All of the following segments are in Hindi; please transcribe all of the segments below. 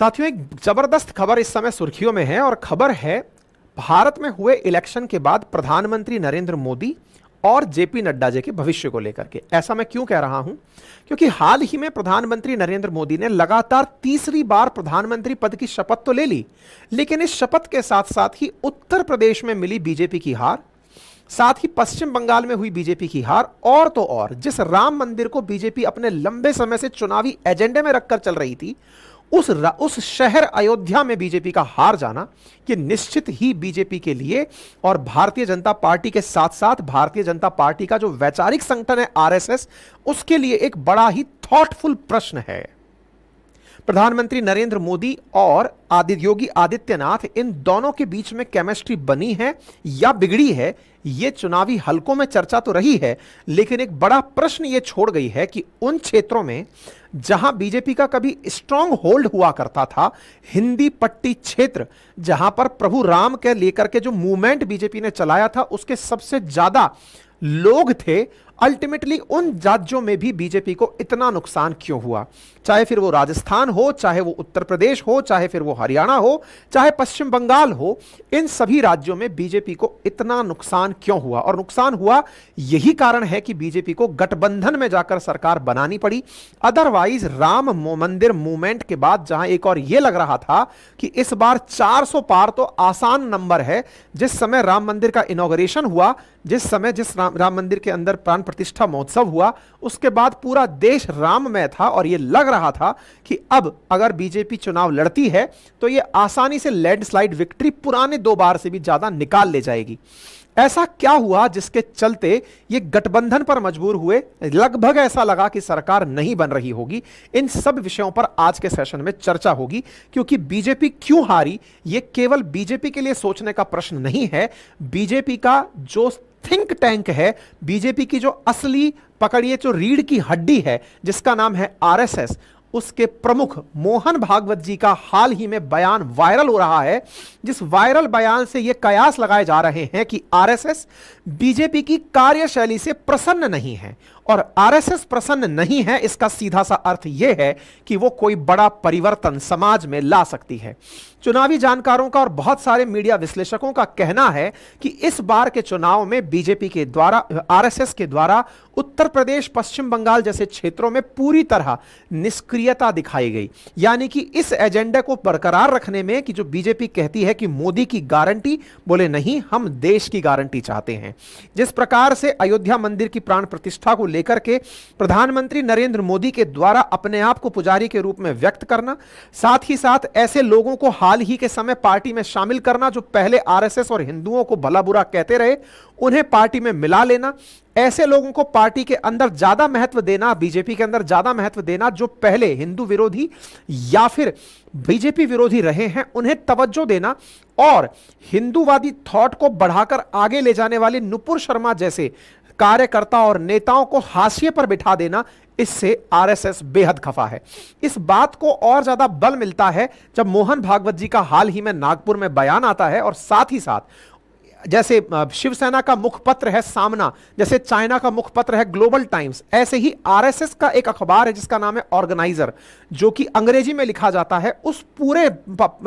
साथियों, एक जबरदस्त खबर इस समय सुर्खियों में है और खबर है भारत में हुए इलेक्शन के बाद प्रधानमंत्री नरेंद्र मोदी और जेपी नड्डा जी के भविष्य को लेकर के। ऐसा मैं क्यों कह रहा हूं? क्योंकि हाल ही में प्रधानमंत्री नरेंद्र मोदी ने लगातार तीसरी बार प्रधानमंत्री पद की शपथ तो ले ली, लेकिन इस शपथ के साथ साथ ही उत्तर प्रदेश में मिली बीजेपी की हार, साथ ही पश्चिम बंगाल में हुई बीजेपी की हार, और तो और जिस राम मंदिर को बीजेपी अपने लंबे समय से चुनावी एजेंडे में रखकर चल रही थी, उस शहर अयोध्या में बीजेपी का हार जाना, ये निश्चित ही बीजेपी के लिए और भारतीय जनता पार्टी के साथ साथ भारतीय जनता पार्टी का जो वैचारिक संगठन है आरएसएस, उसके लिए एक बड़ा ही थॉटफुल प्रश्न है। प्रधानमंत्री नरेंद्र मोदी और योगी आदित्यनाथ, इन दोनों के बीच में केमिस्ट्री बनी है या बिगड़ी है, ये चुनावी हलकों में चर्चा तो रही है, लेकिन एक बड़ा प्रश्न ये छोड़ गई है कि उन क्षेत्रों में जहां बीजेपी का कभी स्ट्रांग होल्ड हुआ करता था, हिंदी पट्टी क्षेत्र, जहां पर प्रभु राम के लेकर के जो मूवमेंट बीजेपी ने चलाया था, उसके सबसे ज्यादा लोग थे, अल्टीमेटली उन राज्यों में भी बीजेपी को इतना नुकसान क्यों हुआ? चाहे फिर वो राजस्थान हो, चाहे वो उत्तर प्रदेश हो, चाहे फिर वो हरियाणा हो, चाहे पश्चिम बंगाल हो, इन सभी राज्यों में बीजेपी को इतना नुकसान क्यों हुआ? और नुकसान हुआ यही कारण है कि बीजेपी को गठबंधन में जाकर सरकार बनानी पड़ी। अदरवाइज राम मंदिर मूवमेंट के बाद जहां एक और यह लग रहा था कि इस बार 400 पार तो आसान नंबर है, जिस समय राम मंदिर का इनॉग्रेशन हुआ, जिस राम मंदिर के अंदर प्राण प्रतिष्ठा महोत्सव हुआ, उसके बाद पूरा देश राममय था और यह लग रहा था कि अब अगर बीजेपी चुनाव लड़ती है तो यह आसानी से लैंडस्लाइड विक्ट्री पुराने 2 बार से भी ज्यादा निकाल ले जाएगी। ऐसा क्या हुआ जिसके चलते ये गठबंधन पर मजबूर हुए? लगभग ऐसा लगा कि सरकार नहीं बन रही होगी। इन सब विषयों पर आज के सेशन में चर्चा होगी, क्योंकि बीजेपी क्यों हारी, ये केवल बीजेपी के लिए सोचने का प्रश्न नहीं है। बीजेपी का जो थिंक टैंक है, बीजेपी की जो असली पकड़िए जो रीढ़ की हड्डी है, जिसका नाम है आरएसएस, उसके प्रमुख मोहन भागवत जी का हाल ही में बयान वायरल हो रहा है, जिस वायरल बयान से यह कयास लगाए जा रहे हैं कि आरएसएस बीजेपी की कार्यशैली से प्रसन्न नहीं है। और आरएसएस प्रसन्न नहीं है, इसका सीधा सा अर्थ यह है कि वो कोई बड़ा परिवर्तन समाज में ला सकती है। चुनावी जानकारों का और बहुत सारे मीडिया विश्लेषकों का कहना है कि इस बार के चुनाव में बीजेपी के द्वारा, आरएसएस के द्वारा उत्तर प्रदेश, पश्चिम बंगाल जैसे क्षेत्रों में पूरी तरह निष्क्रियता दिखाई गई। यानी कि इस एजेंडे को बरकरार रखने में कि जो बीजेपी कहती है कि मोदी की गारंटी, बोले नहीं, हम देश की गारंटी चाहते हैं। जिस प्रकार से अयोध्या मंदिर की प्राण प्रतिष्ठा को लेकर के प्रधानमंत्री नरेंद्र मोदी के द्वारा अपने आप को पुजारी के रूप में व्यक्त करना, साथ ही साथ ऐसे लोगों को हाल ही के समय पार्टी में शामिल करना जो पहले आरएसएस और हिंदुओं को भला बुरा कहते रहे, उन्हें पार्टी में मिला लेना, ऐसे लोगों को पार्टी के अंदर ज्यादा महत्व देना, बीजेपी के अंदर ज्यादा महत्व देना जो पहले हिंदू विरोधी या फिर बीजेपी विरोधी रहे हैं, उन्हें तवज्जो देना, और हिंदूवादी थॉट को बढ़ाकर आगे ले जाने वाले नुपुर शर्मा जैसे कार्यकर्ता और नेताओं को हाशिए पर बिठा देना, इससे आरएसएस बेहद खफा है। इस बात को और ज्यादा बल मिलता है जब मोहन भागवत जी का हाल ही में नागपुर में बयान आता है, और साथ ही साथ जैसे शिवसेना का मुखपत्र है सामना, जैसे चाइना का मुखपत्र है ग्लोबल टाइम्स, ऐसे ही आरएसएस का एक अखबार है जिसका नाम है ऑर्गेनाइजर, जो कि अंग्रेजी में लिखा जाता है। उस पूरे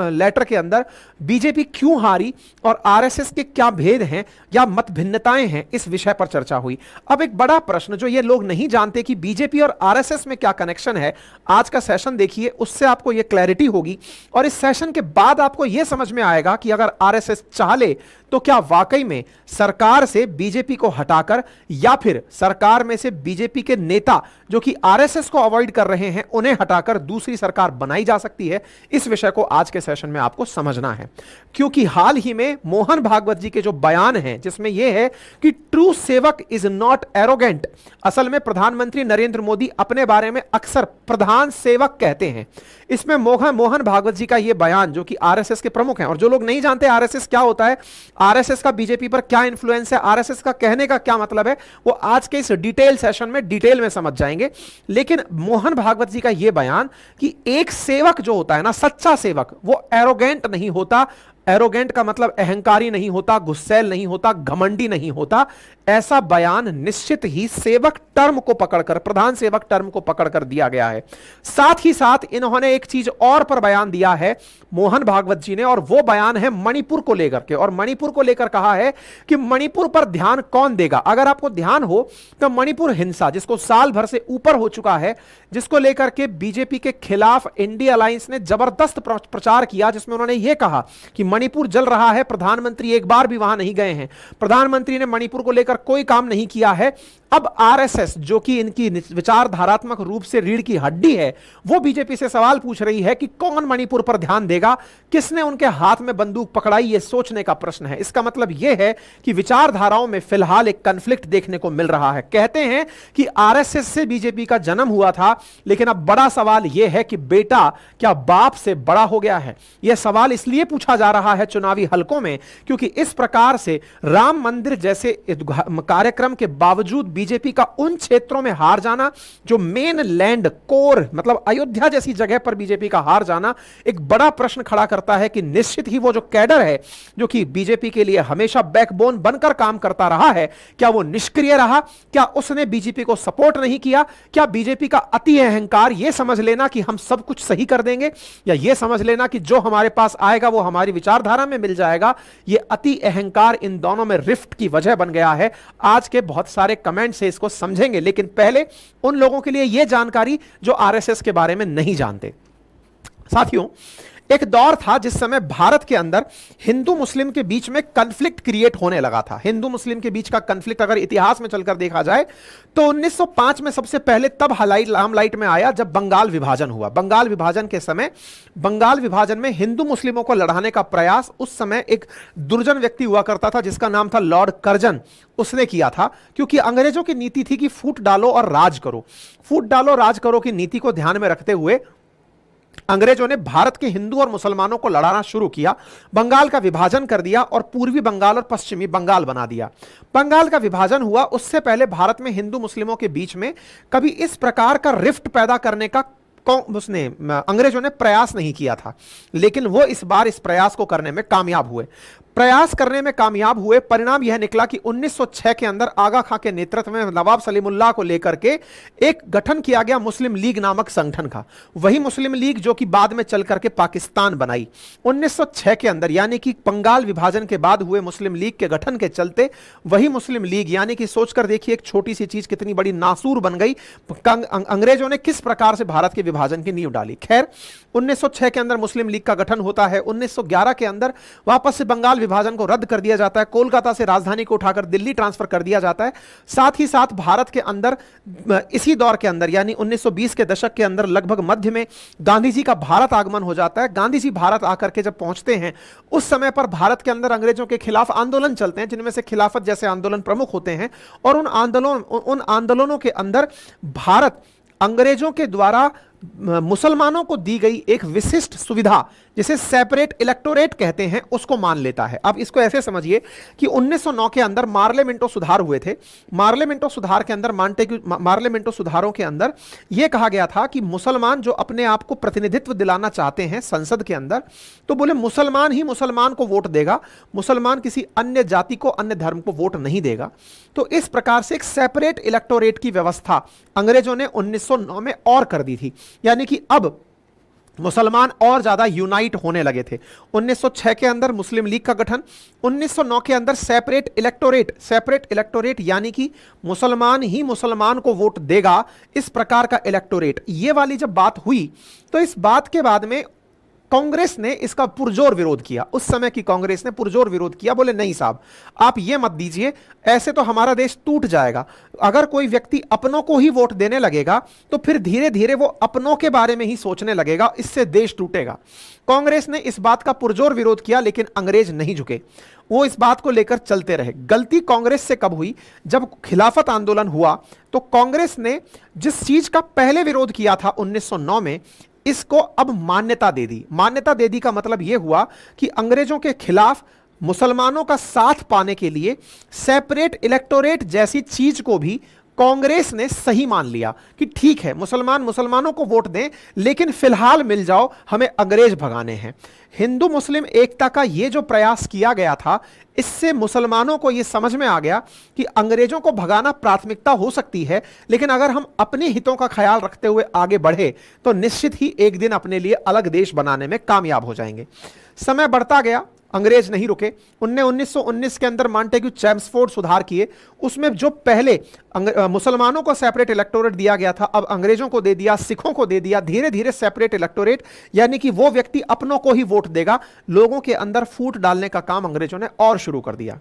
लेटर के अंदर बीजेपी क्यों हारी और आरएसएस के क्या भेद हैं या मत भिन्नताएं हैं, इस विषय पर चर्चा हुई। अब एक बड़ा प्रश्न जो ये लोग नहीं जानते कि बीजेपी और आरएसएस में क्या कनेक्शन है, आज का सेशन देखिए, उससे आपको यह क्लैरिटी होगी। और इस सेशन के बाद आपको यह समझ में आएगा कि अगर आरएसएस चाह ले तो क्या वाकई में सरकार से बीजेपी को हटाकर या फिर सरकार में से बीजेपी के नेता जो कि आरएसएस को अवॉइड कर रहे हैं, उन्हें हटाकर दूसरी सरकार बनाई जा सकती है। इस विषय को आज के सेशन में आपको समझना है, क्योंकि हाल ही में मोहन भागवत जी के जो बयान हैं, जिसमें यह है कि ट्रू सेवक इज नॉट एरोगेंट। असल में प्रधानमंत्री नरेंद्र मोदी अपने बारे में अक्सर प्रधान सेवक कहते हैं। इसमें मोहन भागवत जी का यह बयान, जो कि आरएसएस के प्रमुख हैं, और जो लोग नहीं जानते आरएसएस क्या होता है, आरएसएस का बीजेपी पर क्या इंफ्लुएंस है, आरएसएस का कहने का क्या मतलब है, वो आज के इस डिटेल सेशन में डिटेल में समझ जाएंगे। लेकिन मोहन भागवत जी का यह बयान कि एक सेवक जो होता है ना, सच्चा सेवक, वो एरोगेंट नहीं होता, एरोगेंट का मतलब अहंकारी नहीं होता, गुस्सैल नहीं होता, घमंडी नहीं होता। ऐसा बयान निश्चित ही सेवक टर्म को पकड़कर, प्रधान सेवक टर्म को पकड़कर दिया गया है। साथ ही साथ इन्होंने एक चीज और पर बयान दिया है मोहन भागवत जी ने, और वो बयान है मणिपुर को लेकर के। और मणिपुर को लेकर कहा है कि मणिपुर पर ध्यान कौन देगा। अगर आपको ध्यान हो तो मणिपुर हिंसा, जिसको साल भर से ऊपर हो चुका है, जिसको लेकर के बीजेपी के खिलाफ इंडिया अलायंस ने जबरदस्त प्रचार किया, जिसमें उन्होंने यह कहा कि मणिपुर जल रहा है, प्रधानमंत्री एक बार भी वहां नहीं गए हैं, प्रधानमंत्री ने मणिपुर को लेकर कोई काम नहीं किया है। अब आरएसएस, जो कि इनकी विचारधारात्मक रूप से रीढ़ की हड्डी है, वो बीजेपी से सवाल पूछ रही है कि कौन मणिपुर पर ध्यान देगा, किसने उनके हाथ में बंदूक पकड़ाई, यह सोचने का प्रश्न है। इसका मतलब यह है कि विचारधाराओं में फिलहाल एक कॉन्फ्लिक्ट देखने को मिल रहा है। कहते हैं कि आरएसएस से बीजेपी का जन्म हुआ था, लेकिन अब बड़ा सवाल यह है कि बेटा क्या बाप से बड़ा हो गया है। यह सवाल इसलिए पूछा जा रहा है चुनावी हलकों में, क्योंकि इस प्रकार से राम मंदिर जैसे कार्यक्रम के बावजूद बीजेपी का उन क्षेत्रों में हार जाना, जो मेन लैंड कोर मतलब अयोध्या जैसी जगह पर बीजेपी का हार जाना, एक बड़ा प्रश्न खड़ा करता है कि निश्चित ही वो जो कैडर है, जो कि बीजेपी के लिए हमेशा बैकबोन बनकर काम करता रहा है, क्या वो निष्क्रिय रहा? क्या उसने बीजेपी को सपोर्ट नहीं किया? क्या बीजेपी का अति अहंकार, यह समझ लेना कि हम सब कुछ सही कर देंगे, या यह समझ लेना कि जो हमारे पास आएगा वो हमारी विचारधारा में मिल जाएगा, यह अति अहंकार इन दोनों में रिफ्ट की वजह बन गया है। आज के बहुत सारे कमेंट से इसको समझेंगे, लेकिन पहले उन लोगों के लिए यह जानकारी जो आरएसएस के बारे में नहीं जानते। साथियों, एक दौर था जिस समय भारत के अंदर हिंदू मुस्लिम के बीच में कॉन्फ्लिक्ट क्रिएट होने लगा था। हिंदू मुस्लिम के बीच का कॉन्फ्लिक्ट अगर इतिहास में चलकर देखा जाए तो 1905 में सबसे पहले तब लामलाइट में आया जब बंगाल विभाजन हुआ। बंगाल विभाजन के समय, बंगाल विभाजन में हिंदू मुस्लिमों को लड़ाने का प्रयास उस समय एक दुर्जन व्यक्ति हुआ करता था जिसका नाम था लॉर्ड कर्जन, उसने किया था। क्योंकि अंग्रेजों की नीति थी कि फूट डालो और राज करो, फूट डालो राज करो की नीति को ध्यान में रखते हुए अंग्रेजों ने भारत के हिंदू और मुसलमानों को लड़ाना शुरू किया। बंगाल का विभाजन कर दिया और पूर्वी बंगाल और पश्चिमी बंगाल बना दिया। बंगाल का विभाजन हुआ, उससे पहले भारत में हिंदू मुस्लिमों के बीच में कभी इस प्रकार का रिफ्ट पैदा करने का अंग्रेजों ने प्रयास नहीं किया था, लेकिन वो इस बार इस प्रयास को करने में कामयाब हुए। प्रयास करने में कामयाब हुए, परिणाम यह निकला कि 1906 के अंदर आगा खां के नेतृत्व में नवाब सलीमुल्लाह को लेकर के एक गठन किया गया मुस्लिम लीग नामक संगठन का। वही मुस्लिम लीग जो कि बाद में चल करके पाकिस्तान बनाई। 1906 के अंदर, यानी कि बंगाल विभाजन के बाद हुए मुस्लिम लीग के गठन के चलते वही मुस्लिम लीग, यानी कि सोचकर देखिए एक छोटी सी चीज कितनी बड़ी नासूर बन गई। अंग्रेजों ने किस प्रकार से भारत के विभाजन की नींव डाली। खैर, 1906 के अंदर मुस्लिम लीग का गठन होता है। 1911 के अंदर वापस से बंगाल विभाजन को रद्द कर दिया जाता है, कोलकाता से राजधानी को उठाकर दिल्ली ट्रांसफर कर दिया जाता है। साथ ही साथ भारत के अंदर इसी दौर के अंदर, यानी 1920 के दशक के अंदर लगभग मध्य में गांधी जी का भारत आगमन हो जाता है। गांधी जी भारत आकर के जब पहुंचते हैं, उस समय पर भारत के अंदर अंग्रेजों के खिलाफ आंदोलन चलते हैं, जिनमें से खिलाफत जैसे आंदोलन प्रमुख होते हैं। और उन आंदोलनों के अंदर भारत अंग्रेजों के द्वारा मुसलमानों को दी गई एक विशिष्ट सुविधा, जिसे सेपरेट इलेक्टोरेट कहते हैं, उसको मान लेता है। अब इसको ऐसे समझिए कि 1909 के अंदर मार्लेमेंटो सुधार हुए थे। मार्लेमेंटो सुधार के अंदर मार्लेमेंटो सुधारों के अंदर यह कहा गया था कि मुसलमान जो अपने आप को प्रतिनिधित्व दिलाना चाहते हैं संसद के अंदर, तो बोले मुसलमान ही मुसलमान को वोट देगा, मुसलमान किसी अन्य जाति को, अन्य धर्म को वोट नहीं देगा। तो इस प्रकार से एक सेपरेट इलेक्टोरेट की व्यवस्था अंग्रेजों ने 1909 में और कर दी थी, यानी कि अब मुसलमान और ज्यादा यूनाइट होने लगे थे। 1906 के अंदर मुस्लिम लीग का गठन, 1909 के अंदर सेपरेट इलेक्टोरेट यानी कि मुसलमान ही मुसलमान को वोट देगा, इस प्रकार का इलेक्टोरेट। ये वाली जब बात हुई तो इस बात के बाद में कांग्रेस ने इसका पुरजोर विरोध किया। उस समय की कांग्रेस ने पुरजोर विरोध किया, बोले नहीं साहब, आप ये मत दीजिए, ऐसे तो हमारा देश टूट जाएगा। अगर कोई व्यक्ति अपनों को ही वोट देने लगेगा तो फिर धीरे धीरे वो अपनों के बारे में ही सोचने लगेगा, इससे देश टूटेगा। कांग्रेस ने इस बात का पुरजोर विरोध किया, लेकिन अंग्रेज नहीं झुके, वो इस बात को लेकर चलते रहे। गलती कांग्रेस से कब हुई? जब खिलाफत आंदोलन हुआ तो कांग्रेस ने जिस चीज का पहले विरोध किया था 1909 में, इसको अब मान्यता दे दी। मान्यता दे दी का मतलब यह हुआ कि अंग्रेजों के खिलाफ मुसलमानों का साथ पाने के लिए सेपरेट इलेक्टोरेट जैसी चीज को भी कांग्रेस ने सही मान लिया कि ठीक है, मुसलमान मुसलमानों को वोट दें, लेकिन फिलहाल मिल जाओ, हमें अंग्रेज भगाने हैं। हिंदू मुस्लिम एकता का यह जो प्रयास किया गया था, इससे मुसलमानों को यह समझ में आ गया कि अंग्रेजों को भगाना प्राथमिकता हो सकती है, लेकिन अगर हम अपने हितों का ख्याल रखते हुए आगे बढ़े तो निश्चित ही एक दिन अपने लिए अलग देश बनाने में कामयाब हो जाएंगे। समय बढ़ता गया, अंग्रेज नहीं रुके। उनने 1919 के अंदर मॉन्टेग्यू चैम्सफोर्ड सुधार किए। उसमें जो पहले मुसलमानों को सेपरेट इलेक्टोरेट दिया गया था, अब अंग्रेजों को दे दिया, सिखों को दे दिया। धीरे धीरे सेपरेट इलेक्टोरेट, यानी कि वो व्यक्ति अपनों को ही वोट देगा, लोगों के अंदर फूट डालने का काम अंग्रेजों ने और शुरू कर दिया।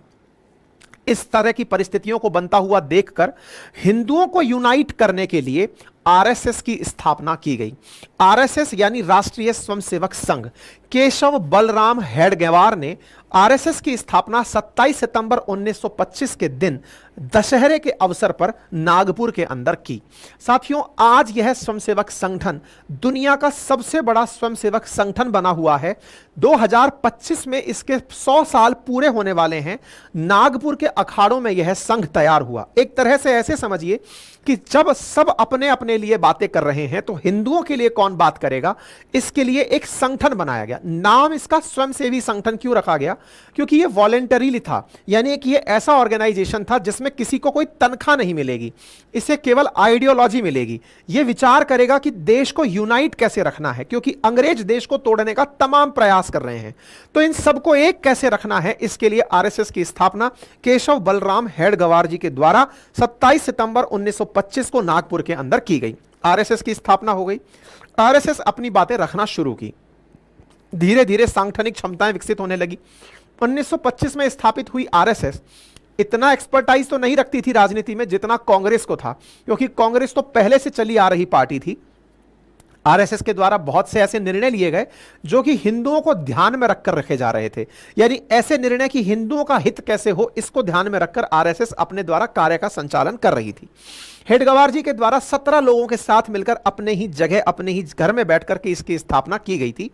इस तरह की परिस्थितियों को बनता हुआ देखकर हिंदुओं को यूनाइट करने के लिए आरएसएस की स्थापना की गई। आरएसएस यानी राष्ट्रीय स्वयंसेवक संघ। केशव बलराम हेडगेवार ने आरएसएस की स्थापना 27 सितंबर 1925 के दिन दशहरे के अवसर पर नागपुर के अंदर की। साथियों, आज यह स्वयंसेवक संगठन दुनिया का सबसे बड़ा स्वयंसेवक संगठन बना हुआ है। 2025 में इसके 100 साल पूरे होने वाले हैं। नागपुर के अखाड़ों में यह संघ तैयार हुआ। एक तरह से ऐसे समझिए कि जब सब अपने अपने लिए बातें कर रहे हैं तो हिंदुओं के लिए कौन बात करेगा, इसके लिए एक संगठन बनाया गया। नाम इसका स्वयंसेवी संगठन क्यों रखा गया? क्योंकि यह वॉलेंटरीली था, यानी कि यह ऐसा ऑर्गेनाइजेशन था जिसमें किसी को कोई तनख्वाह नहीं मिलेगी, इसे केवल आइडियोलॉजी मिलेगी। यह विचार करेगा कि देश को यूनाइट कैसे रखना है, क्योंकि अंग्रेज देश को तोड़ने का तमाम प्रयास कर रहे हैं, तो इन सबको एक कैसे रखना है, इसके लिए आरएसएस की स्थापना केशव बलराम हेडगेवार जी के द्वारा 27 सितंबर 1925 को नागपुर के अंदर की गई। आरएसएस की स्थापना हो गई। आरएसएस अपनी बातें रखना शुरू की। धीरे धीरे सांगठनिक क्षमताएं विकसित होने लगी। 1925 में स्थापित हुई आरएसएस इतना एक्सपर्टाइज तो नहीं रखती थी राजनीति में जितना कांग्रेस को था, क्योंकि कांग्रेस तो पहले से चली आ रही पार्टी थी। आरएसएस के द्वारा बहुत से ऐसे निर्णय लिए गए जो कि हिंदुओं को ध्यान में रखकर रखे जा रहे थे, यानी ऐसे निर्णय कि हिंदुओं का हित कैसे हो, इसको ध्यान में रखकर आरएसएस अपने द्वारा कार्य का संचालन कर रही थी। हेडगेवार जी के द्वारा 17 लोगों के साथ मिलकर अपने ही जगह, अपने ही घर में बैठकर के इसकी स्थापना की गई थी।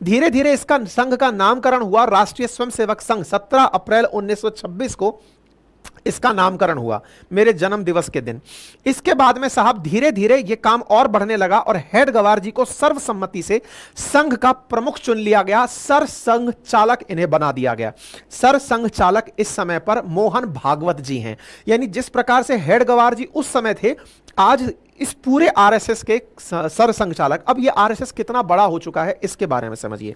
धीरे धीरे इसका संघ का नामकरण हुआ राष्ट्रीय स्वयंसेवक संघ। 17 अप्रैल 1926 को इसका नामकरण हुआ, मेरे जन्म दिवस के दिन। इसके बाद में साहब धीरे धीरे यह काम और बढ़ने लगा और हेडगेवार जी को सर्वसम्मति से संघ का प्रमुख चुन लिया गया। सर संघ चालक इन्हें बना दिया गया। सर संघ चालक इस समय पर मोहन भागवत जी हैं। यानी जिस प्रकार से हेडगेवार जी उस समय थे, आज इस पूरे आरएसएस के सर संघ चालक। अब यह आरएसएस कितना बड़ा हो चुका है इसके बारे में समझिए।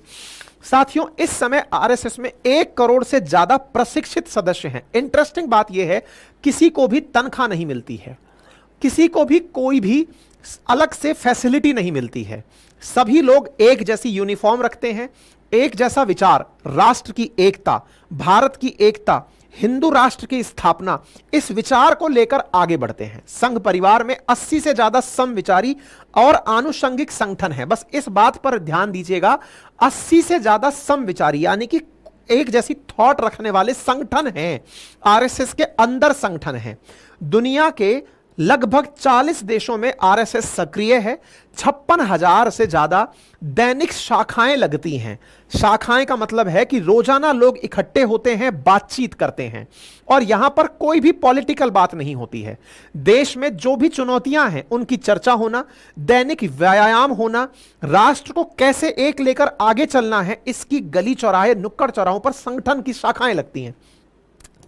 साथियों, इस समय आरएसएस में 1 करोड़ से ज्यादा प्रशिक्षित सदस्य हैं। इंटरेस्टिंग बात यह है, किसी को भी तनख्वाह नहीं मिलती है, किसी को भी कोई भी अलग से फैसिलिटी नहीं मिलती है। सभी लोग एक जैसी यूनिफॉर्म रखते हैं, एक जैसा विचार, राष्ट्र की एकता, भारत की एकता, हिंदू राष्ट्र की स्थापना, इस विचार को लेकर आगे बढ़ते हैं। संघ परिवार में 80 से ज्यादा समविचारी और आनुषंगिक संगठन है। बस इस बात पर ध्यान दीजिएगा, 80 से ज्यादा समविचारी यानी कि एक जैसी थॉट रखने वाले संगठन हैं। आरएसएस के अंदर संगठन है। दुनिया के लगभग 40 देशों में आरएसएस सक्रिय है। 56,000 से ज्यादा दैनिक शाखाएं लगती हैं। शाखाएं का मतलब है कि रोजाना लोग इकट्ठे होते हैं, बातचीत करते हैं, और यहां पर कोई भी पॉलिटिकल बात नहीं होती है। देश में जो भी चुनौतियां हैं उनकी चर्चा होना, दैनिक व्यायाम होना, राष्ट्र को कैसे एक लेकर आगे चलना है, इसकी गली चौराहे, नुक्कड़ चौराहों पर संगठन की शाखाएं लगती हैं।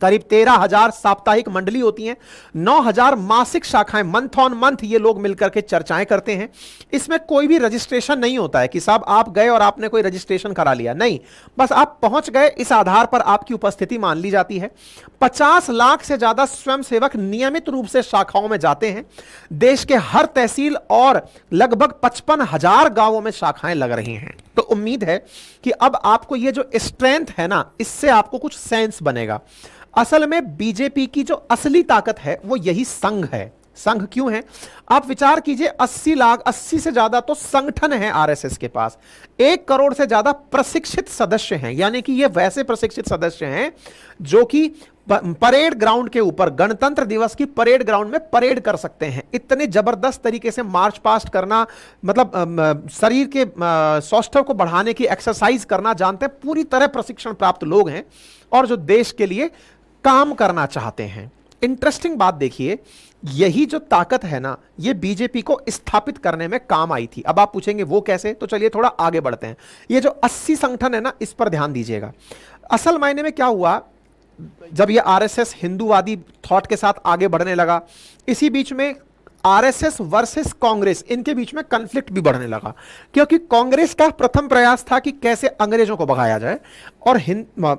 करीब 13,000 साप्ताहिक मंडली होती हैं, 9,000 मासिक शाखाएं, मंथ ऑन मंथ ये लोग मिलकर के चर्चाएं करते हैं। इसमें कोई भी रजिस्ट्रेशन नहीं होता है कि साहब आप गए और आपने कोई रजिस्ट्रेशन करा लिया, नहीं, बस आप पहुंच गए, इस आधार पर आपकी उपस्थिति मान ली जाती है। 50 लाख से ज्यादा स्वयंसेवक नियमित रूप से शाखाओं में जाते हैं। देश के हर तहसील और लगभग 55,000 गांवों में शाखाएं लग रही हैं। तो उम्मीद है कि अब आपको ये जो स्ट्रेंथ है ना, इससे आपको कुछ सेंस बनेगा। असल में बीजेपी की जो असली ताकत है वो यही संघ है। संघ क्यों है? आप विचार कीजिए, 80 से ज्यादा तो संगठन है आरएसएस के पास। 1 करोड़ से ज्यादा प्रशिक्षित सदस्य हैं, यानी कि ये वैसे प्रशिक्षित सदस्य हैं जो कि परेड ग्राउंड के ऊपर, गणतंत्र दिवस की परेड ग्राउंड में परेड कर सकते हैं। इतने जबरदस्त तरीके से मार्च पास्ट करना, मतलब शरीर के सौष्ठव को बढ़ाने की एक्सरसाइज करना जानते हैं। पूरी तरह प्रशिक्षण प्राप्त लोग हैं और जो देश के लिए काम करना चाहते हैं। इंटरेस्टिंग बात देखिए, यही जो ताकत है ना, ये बीजेपी को स्थापित करने में काम आई थी। अब आप पूछेंगे वो कैसे, तो चलिए थोड़ा आगे बढ़ते हैं। ये जो 80 संगठन है ना, इस पर ध्यान दीजिएगा। असल मायने में क्या हुआ, जब ये आरएसएस हिंदूवादी थॉट के साथ आगे बढ़ने लगा, इसी बीच में आरएसएस वर्सेस कांग्रेस, इनके बीच में कॉन्फ्लिक्ट भी बढ़ने लगा, क्योंकि कांग्रेस का प्रथम प्रयास था कि कैसे अंग्रेजों को भगाया जाए, और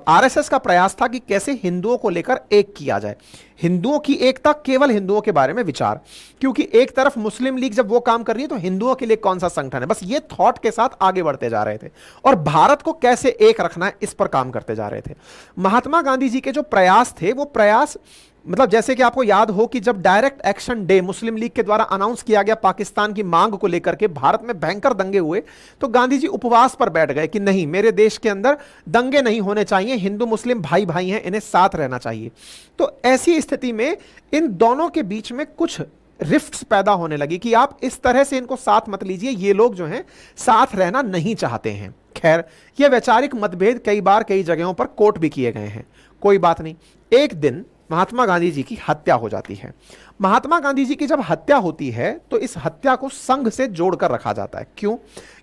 आरएसएस का प्रयास था कि कैसे हिंदुओं को लेकर एक किया जाए, हिंदुओं की एकता, केवल हिंदुओं के बारे में विचार। क्योंकि एक तरफ मुस्लिम लीग जब वो काम कर रही है, तो हिंदुओं के लिए कौन सा संगठन है, बस ये थॉट के साथ आगे बढ़ते जा रहे थे, और भारत को कैसे एक रखना है, इस पर काम करते जा रहे थे। महात्मा गांधी जी के जो प्रयास थे, वो प्रयास मतलब जैसे कि आपको याद हो कि जब डायरेक्ट एक्शन डे मुस्लिम लीग के द्वारा अनाउंस किया गया पाकिस्तान की मांग को लेकर के, भारत में भयंकर दंगे हुए, तो गांधी जी उपवास पर बैठ गए कि नहीं, मेरे देश के अंदर दंगे नहीं होने चाहिए, हिंदू मुस्लिम भाई भाई हैं, इन्हें साथ रहना चाहिए। तो ऐसी स्थिति में इन दोनों के बीच में कुछ रिफ्ट्स पैदा होने लगी कि आप इस तरह से इनको साथ मत लीजिए, ये लोग जो हैं साथ रहना नहीं चाहते हैं। खैर, ये वैचारिक मतभेद कई बार कई जगहों पर कोट भी किए गए हैं, कोई बात नहीं। एक दिन महात्मा गांधी जी की हत्या हो जाती है। महात्मा गांधी जी की जब हत्या होती है, तो इस हत्या को संघ से जोड़कर रखा जाता है। क्यों?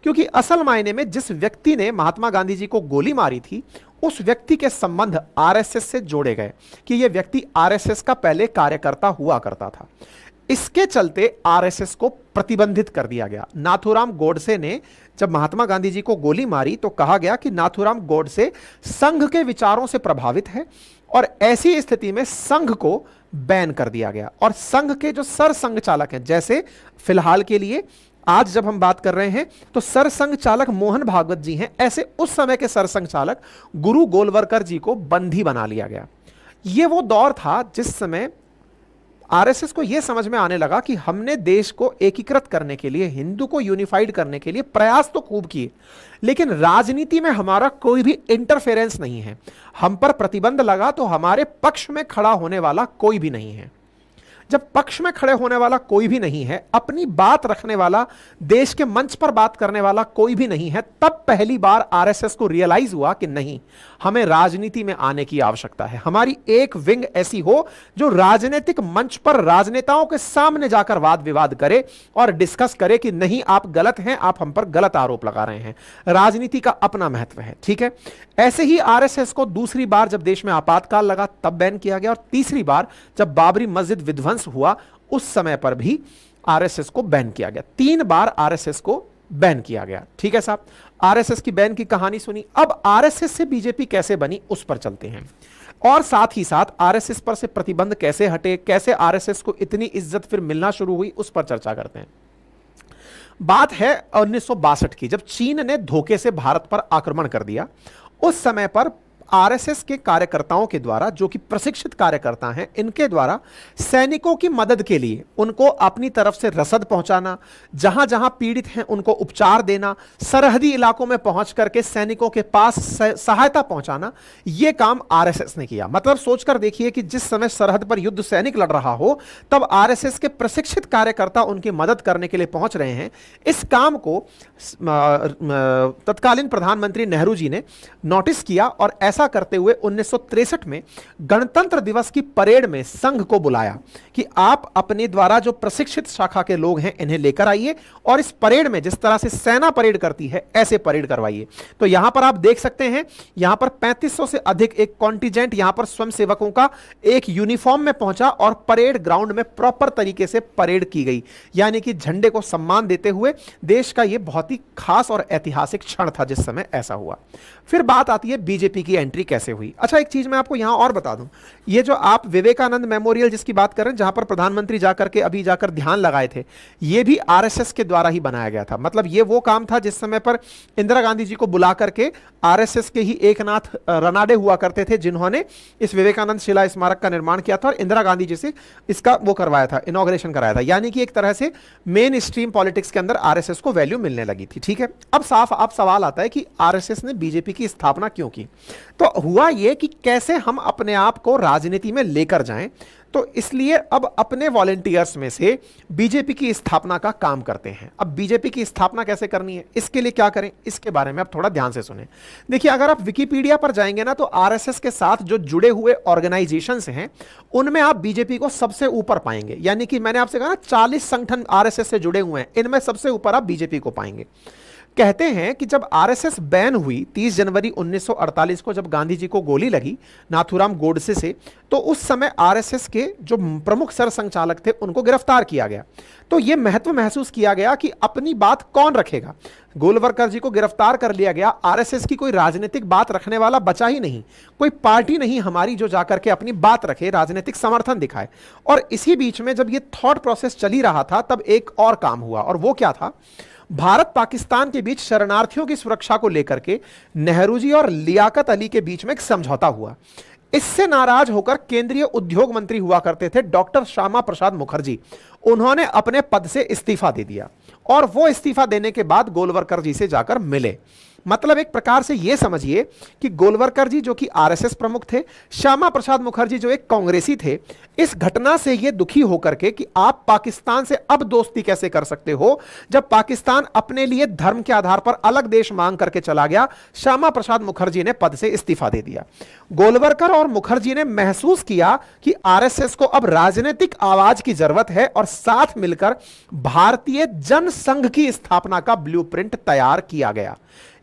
क्योंकि असल मायने में जिस व्यक्ति ने महात्मा गांधी जी को गोली मारी थी, उस व्यक्ति के संबंध आरएसएस से जोड़े गए कि यह व्यक्ति आरएसएस का पहले कार्यकर्ता हुआ करता था। इसके चलते आरएसएस को प्रतिबंधित कर दिया गया। नाथूराम गोडसे ने जब महात्मा गांधी जी को गोली मारी, तो कहा गया कि नाथूराम गोडसे संघ के विचारों से प्रभावित है, और ऐसी स्थिति में संघ को बैन कर दिया गया। और संघ के जो सरसंघ चालक हैं, जैसे फिलहाल के लिए आज जब हम बात कर रहे हैं, तो सरसंघ चालक मोहन भागवत जी हैं, ऐसे उस समय के सरसंघ चालक गुरु गोलवलकर जी को बंदी बना लिया गया। यह वो दौर था जिस समय आरएसएस को यह समझ में आने लगा कि हमने देश को एकीकृत करने के लिए, हिंदू को यूनिफाइड करने के लिए प्रयास तो खूब किए, लेकिन राजनीति में हमारा कोई भी इंटरफेरेंस नहीं है। हम पर प्रतिबंध लगा तो हमारे पक्ष में खड़ा होने वाला कोई भी नहीं है। जब पक्ष में खड़े होने वाला कोई भी नहीं है, अपनी बात रखने वाला, देश के मंच पर बात करने वाला कोई भी नहीं है, तब पहली बार आरएसएस को रियलाइज हुआ कि नहीं, हमें राजनीति में आने की आवश्यकता है। हमारी एक विंग ऐसी हो जो राजनीतिक मंच पर राजनेताओं के सामने जाकर वाद विवाद करे और डिस्कस करे कि नहीं, आप गलत हैं, आप हम पर गलत आरोप लगा रहे हैं। राजनीति का अपना महत्व है, ठीक है। ऐसे ही आरएसएस को दूसरी बार जब देश में आपातकाल लगा, तब बैन किया गया, और तीसरी बार जब बाबरी मस्जिद विध्वंस हुआ, उस समय पर भी आरएसएस को बैन किया गया। 3 बार आरएसएस को बैन किया गया, ठीक है साहब। आरएसएस की बैन की कहानी सुनी। अब आरएसएस से बीजेपी कैसे बनी, उस पर चलते हैं, और साथ ही साथ आरएसएस पर से प्रतिबंध कैसे हटे, कैसे आरएसएस को इतनी इज्जत फिर मिलना शुरू हुई, उस पर चर्चा करते हैं। बात है 1962 की, जब चीन ने धोखे से भारत पर आक्रमण कर दिया। उस समय पर आरएसएस के कार्यकर्ताओं के द्वारा, जो कि प्रशिक्षित कार्यकर्ता हैं, इनके द्वारा सैनिकों की मदद के लिए उनको अपनी तरफ से रसद पहुंचाना, जहां जहां पीड़ित हैं उनको उपचार देना, सरहदी इलाकों में पहुंच करके सैनिकों के पास सहायता पहुंचाना, यह काम आरएसएस ने किया। मतलब सोचकर देखिए कि जिस समय सरहद पर युद्ध सैनिक लड़ रहा हो, तब आरएसएस के प्रशिक्षित कार्यकर्ता उनकी मदद करने के लिए पहुंच रहे हैं। इस काम को तत्कालीन प्रधानमंत्री नेहरू जी ने नोटिस किया, और ऐसा करते हुए 1963 में गणतंत्र दिवस की परेड में संघ को बुलाया कि आप अपने द्वारा जो प्रशिक्षित शाखा के लोग हैं, इन्हें लेकर आइए, और इस परेड में जिस तरह से सेना परेड करती है, ऐसे परेड करवाइए। तो यहां पर आप देख सकते हैं, यहां पर 3500 से अधिक एक कॉन्टिजेंट यहां पर स्वयंसेवकों का एक यूनिफॉर्म में पहुंचा, और परेड ग्राउंड में प्रॉपर तरीके से परेड की गई, यानी कि झंडे को सम्मान देते हुए। देश का यह बहुत ही खास और ऐतिहासिक क्षण था जिस समय ऐसा हुआ। फिर बात आती है बीजेपी की एंट्री कैसे हुई। अच्छा, एक चीज मैं आपको यहां और बता दूं, ये जो आप विवेकानंद मेमोरियल जिसकी बात कर रहे हैं, जहां पर प्रधानमंत्री जाकर के अभी जाकर ध्यान लगाए थे, ये भी आरएसएस के द्वारा ही बनाया गया था। मतलब ये वो काम था जिस समय पर इंदिरा गांधी जी को बुला करके आरएसएस के ही एकनाथ रनाडे हुआ करते थे, जिन्होंने इस विवेकानंद शिला स्मारक का निर्माण किया था, और इंदिरा गांधी जी से इसका वो करवाया था, इनॉग्रेशन कराया था। यानी कि एक तरह से मेन स्ट्रीम पॉलिटिक्स के अंदर आरएसएस को वैल्यू मिलने लगी थी, ठीक है। अब साफ आप सवाल आता है कि आरएसएस ने बीजेपी की स्थापना क्यों की। तो हुआ यह कि कैसे हम अपने आप को राजनीति में लेकर जाएं, तो इसलिए अब अपने वॉलेंटियर्स में से बीजेपी की स्थापना का काम करते हैं। अब बीजेपी की स्थापना कैसे करनी है, इसके लिए क्या करें, इसके बारे में आप थोड़ा ध्यान से सुनें। देखिए, अगर आप विकिपीडिया पर जाएंगे ना, तो आरएसएस के साथ जो जुड़े हुए ऑर्गेनाइजेशंस हैं उनमें आप बीजेपी को सबसे ऊपर पाएंगे। यानी कि मैंने आपसे कहा ना 40 संगठन आरएसएस से जुड़े हुए हैं, इनमें सबसे ऊपर आप बीजेपी को पाएंगे। कहते हैं कि जब आरएसएस बैन हुई 30 जनवरी 1948 को, जब गांधी जी को गोली लगी नाथूराम गोडसे से, तो उस समय आरएसएस के जो प्रमुख सरसंघचालक थे उनको गिरफ्तार किया गया। तो यह महत्व महसूस किया गया कि अपनी बात कौन रखेगा। गोलवलकर जी को गिरफ्तार कर लिया गया, आरएसएस की कोई राजनीतिक बात रखने वाला बचा ही नहीं, कोई पार्टी नहीं हमारी जो जाकर के अपनी बात रखे, राजनीतिक समर्थन दिखाए। और इसी बीच में जब यह थॉट प्रोसेस चली रहा था, तब एक और काम हुआ, और वो क्या था, भारत पाकिस्तान के बीच शरणार्थियों की सुरक्षा को लेकर के नेहरू जी और लियाकत अली के बीच में एक समझौता हुआ। इससे नाराज होकर केंद्रीय उद्योग मंत्री हुआ करते थे डॉक्टर श्यामा प्रसाद मुखर्जी, उन्होंने अपने पद से इस्तीफा दे दिया, और वो इस्तीफा देने के बाद गोलवलकर जी से जाकर मिले। मतलब एक प्रकार से यह समझिए कि गोलवलकर जी जो कि आरएसएस प्रमुख थे, श्यामा प्रसाद मुखर्जी जो एक कांग्रेसी थे, इस घटना से यह दुखी होकर के कि आप पाकिस्तान से अब दोस्ती कैसे कर सकते हो जब पाकिस्तान अपने लिए धर्म के आधार पर अलग देश मांग करके चला गया, श्यामा प्रसाद मुखर्जी ने पद से इस्तीफा दे दिया। गोलवलकर और मुखर्जी ने महसूस किया कि आरएसएस को अब राजनीतिक आवाज की जरूरत है, और साथ मिलकर भारतीय जनसंघ की स्थापना का ब्लूप्रिंट तैयार किया गया।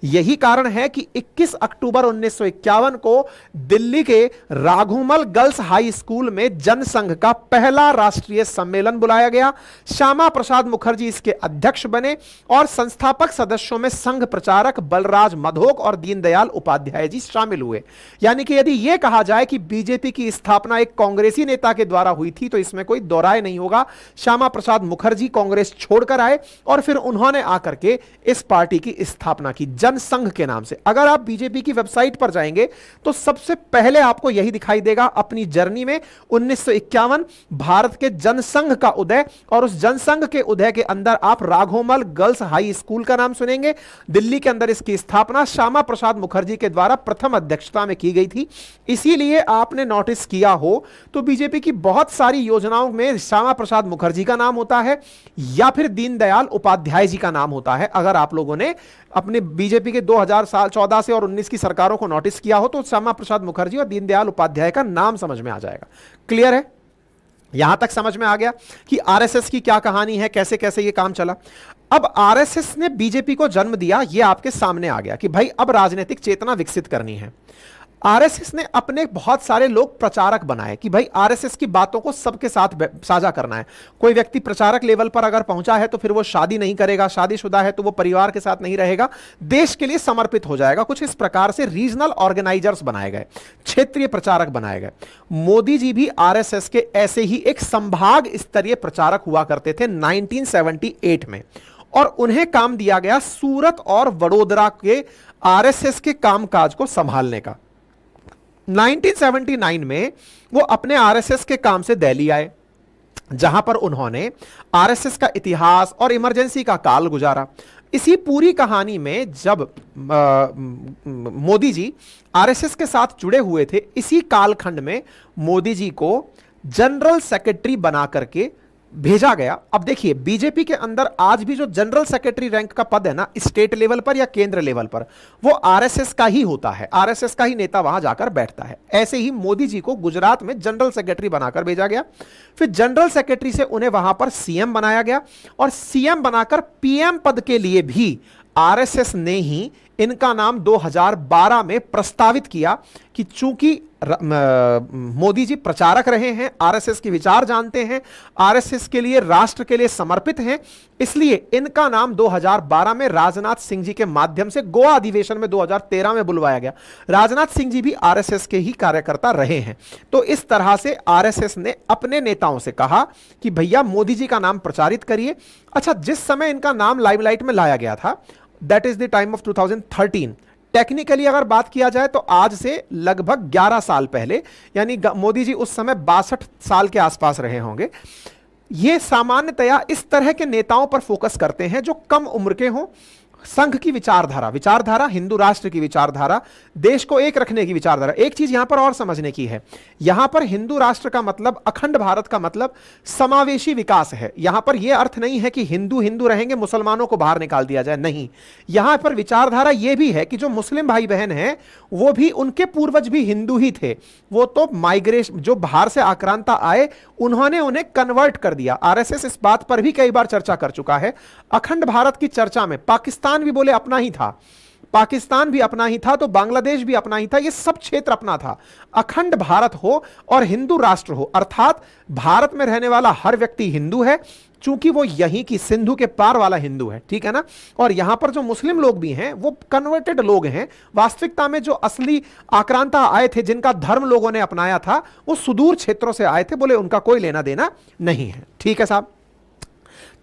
यही कारण है कि 21 अक्टूबर 1951 को दिल्ली के राघुमल गर्ल्स हाई स्कूल में जनसंघ का पहला राष्ट्रीय सम्मेलन बुलाया गया। श्यामा प्रसाद मुखर्जी इसके अध्यक्ष बने, और संस्थापक सदस्यों में संघ प्रचारक बलराज मधोक और दीनदयाल उपाध्याय जी शामिल हुए। यानी कि यदि यह कहा जाए कि बीजेपी की स्थापना एक कांग्रेसी नेता के द्वारा हुई थी, तो इसमें कोई दो राय नहीं होगा। श्यामा प्रसाद मुखर्जी कांग्रेस छोड़कर आए, और फिर उन्होंने आकर के इस पार्टी की स्थापना की जनसंघ के नाम से। अगर आप बीजेपी की वेबसाइट पर जाएंगे तो सबसे पहले आपको यही दिखाई देगा अपनी जर्नी में 1951 भारत के जनसंघ का उदय, और उस जनसंघ के उदय के अंदर आप राघोमल गर्ल्स हाई स्कूल का नाम सुनेंगे। दिल्ली के अंदर इसकी स्थापना श्यामा प्रसाद मुखर्जी के द्वारा प्रथम अध्यक्षता में की गई थी। इसीलिए आपने नोटिस किया हो तो बीजेपी की बहुत सारी योजनाओं में श्यामा प्रसाद मुखर्जी का नाम होता है, या फिर दीनदयाल उपाध्याय जी का नाम होता है। अगर आप लोगों ने अपने बीजेपी के 2014 से और 19 की सरकारों को नोटिस किया हो तो श्यामा प्रसाद मुखर्जी और दीनदयाल उपाध्याय का नाम समझ में आ जाएगा। क्लियर है? यहां तक समझ में आ गया कि आरएसएस की क्या कहानी है, कैसे कैसे ये काम चला। अब आरएसएस ने बीजेपी को जन्म दिया, ये आपके सामने आ गया कि भाई अब राजनीतिक चेतना विकसित करनी है। आरएसएस ने अपने बहुत सारे लोग प्रचारक बनाए कि भाई आरएसएस की बातों को सबके साथ साझा करना है। कोई व्यक्ति प्रचारक लेवल पर अगर पहुंचा है तो फिर वो शादी नहीं करेगा, शादीशुदा है तो वो परिवार के साथ नहीं रहेगा, देश के लिए समर्पित हो जाएगा। कुछ इस प्रकार से रीजनल ऑर्गेनाइजर्स बनाए गए, क्षेत्रीय प्रचारक बनाए गए। मोदी जी भी आरएसएस के ऐसे ही एक संभाग स्तरीय प्रचारक हुआ करते थे 1978 में, और उन्हें काम दिया गया सूरत और वडोदरा के आरएसएस के कामकाज को संभालने का। 1979 में वो अपने आरएसएस के काम से दिल्ली आए, जहां पर उन्होंने आरएसएस का इतिहास और इमरजेंसी का काल गुजारा। इसी पूरी कहानी में जब मोदी जी आरएसएस के साथ जुड़े हुए थे, इसी कालखंड में मोदी जी को जनरल सेक्रेटरी बना करके भेजा गया। अब देखिए, बीजेपी के अंदर आज भी जो जनरल सेक्रेटरी रैंक का पद है ना, स्टेट लेवल पर या केंद्र लेवल पर, वो आरएसएस का ही होता है, आरएसएस का ही नेता वहां जाकर बैठता है। ऐसे ही मोदी जी को गुजरात में जनरल सेक्रेटरी बनाकर भेजा गया। फिर जनरल सेक्रेटरी से उन्हें वहां पर सीएम बनाया गया, और सीएम बनाकर पीएम पद के लिए भी आरएसएस ने ही इनका नाम 2012 में प्रस्तावित किया कि चूंकि मोदी जी प्रचारक रहे हैं, आरएसएस के विचार जानते हैं, आरएसएस के लिए, राष्ट्र के लिए समर्पित हैं, इसलिए इनका नाम 2012 में राजनाथ सिंह जी के माध्यम से गोवा अधिवेशन में 2013 में बुलवाया गया। राजनाथ सिंह जी भी आरएसएस के ही कार्यकर्ता रहे हैं। तो इस तरह से आरएसएस ने अपने नेताओं से कहा कि भैया मोदी जी का नाम प्रचारित करिए। अच्छा, जिस समय इनका नाम लाइमलाइट में लाया गया था, that is the time of 2013। Technically अगर बात किया जाए तो आज से लगभग 11 साल पहले, यानी मोदी जी उस समय 62 साल के आसपास रहे होंगे। ये सामान्यतया इस तरह के नेताओं पर फोकस करते हैं जो कम उम्र के हों, संघ की विचारधारा, विचारधारा हिंदू राष्ट्र की विचारधारा, देश को एक रखने की विचारधारा। एक चीज यहां पर और समझने की है, यहां पर हिंदू राष्ट्र का मतलब, अखंड भारत का मतलब समावेशी विकास है। यहां पर यह अर्थ नहीं है कि हिंदू हिंदू रहेंगे, मुसलमानों को बाहर निकाल दिया जाए, नहीं। यहां पर विचारधारा यह भी है कि जो मुस्लिम भाई बहन हैं वो भी, उनके पूर्वज भी हिंदू ही थे, वो तो माइग्रेशन, जो बाहर से आक्रांता आए उन्होंने उन्हें कन्वर्ट कर दिया। आरएसएस इस बात पर भी कई बार चर्चा कर चुका है। अखंड भारत की चर्चा में पाकिस्तान भी बोले अपना ही था, पाकिस्तान भी अपना ही था, तो बांग्लादेश भी अपना ही था, ये सब क्षेत्र अपना था। अखंड भारत हो और हिंदू राष्ट्र हो, अर्थात भारत में रहने वाला हर व्यक्ति हिंदू है, चूंकि वो यहीं की सिंधु के पार वाला हिंदू है, ठीक है ना। और यहां पर जो मुस्लिम लोग भी हैं वो कन्वर्टेड लोग हैं। वास्तविकता में जो असली आक्रांता आए थे, जिनका धर्म लोगों ने अपनाया था, वो सुदूर क्षेत्रों से आए थे, बोले उनका कोई लेना देना नहीं है, ठीक है साहब।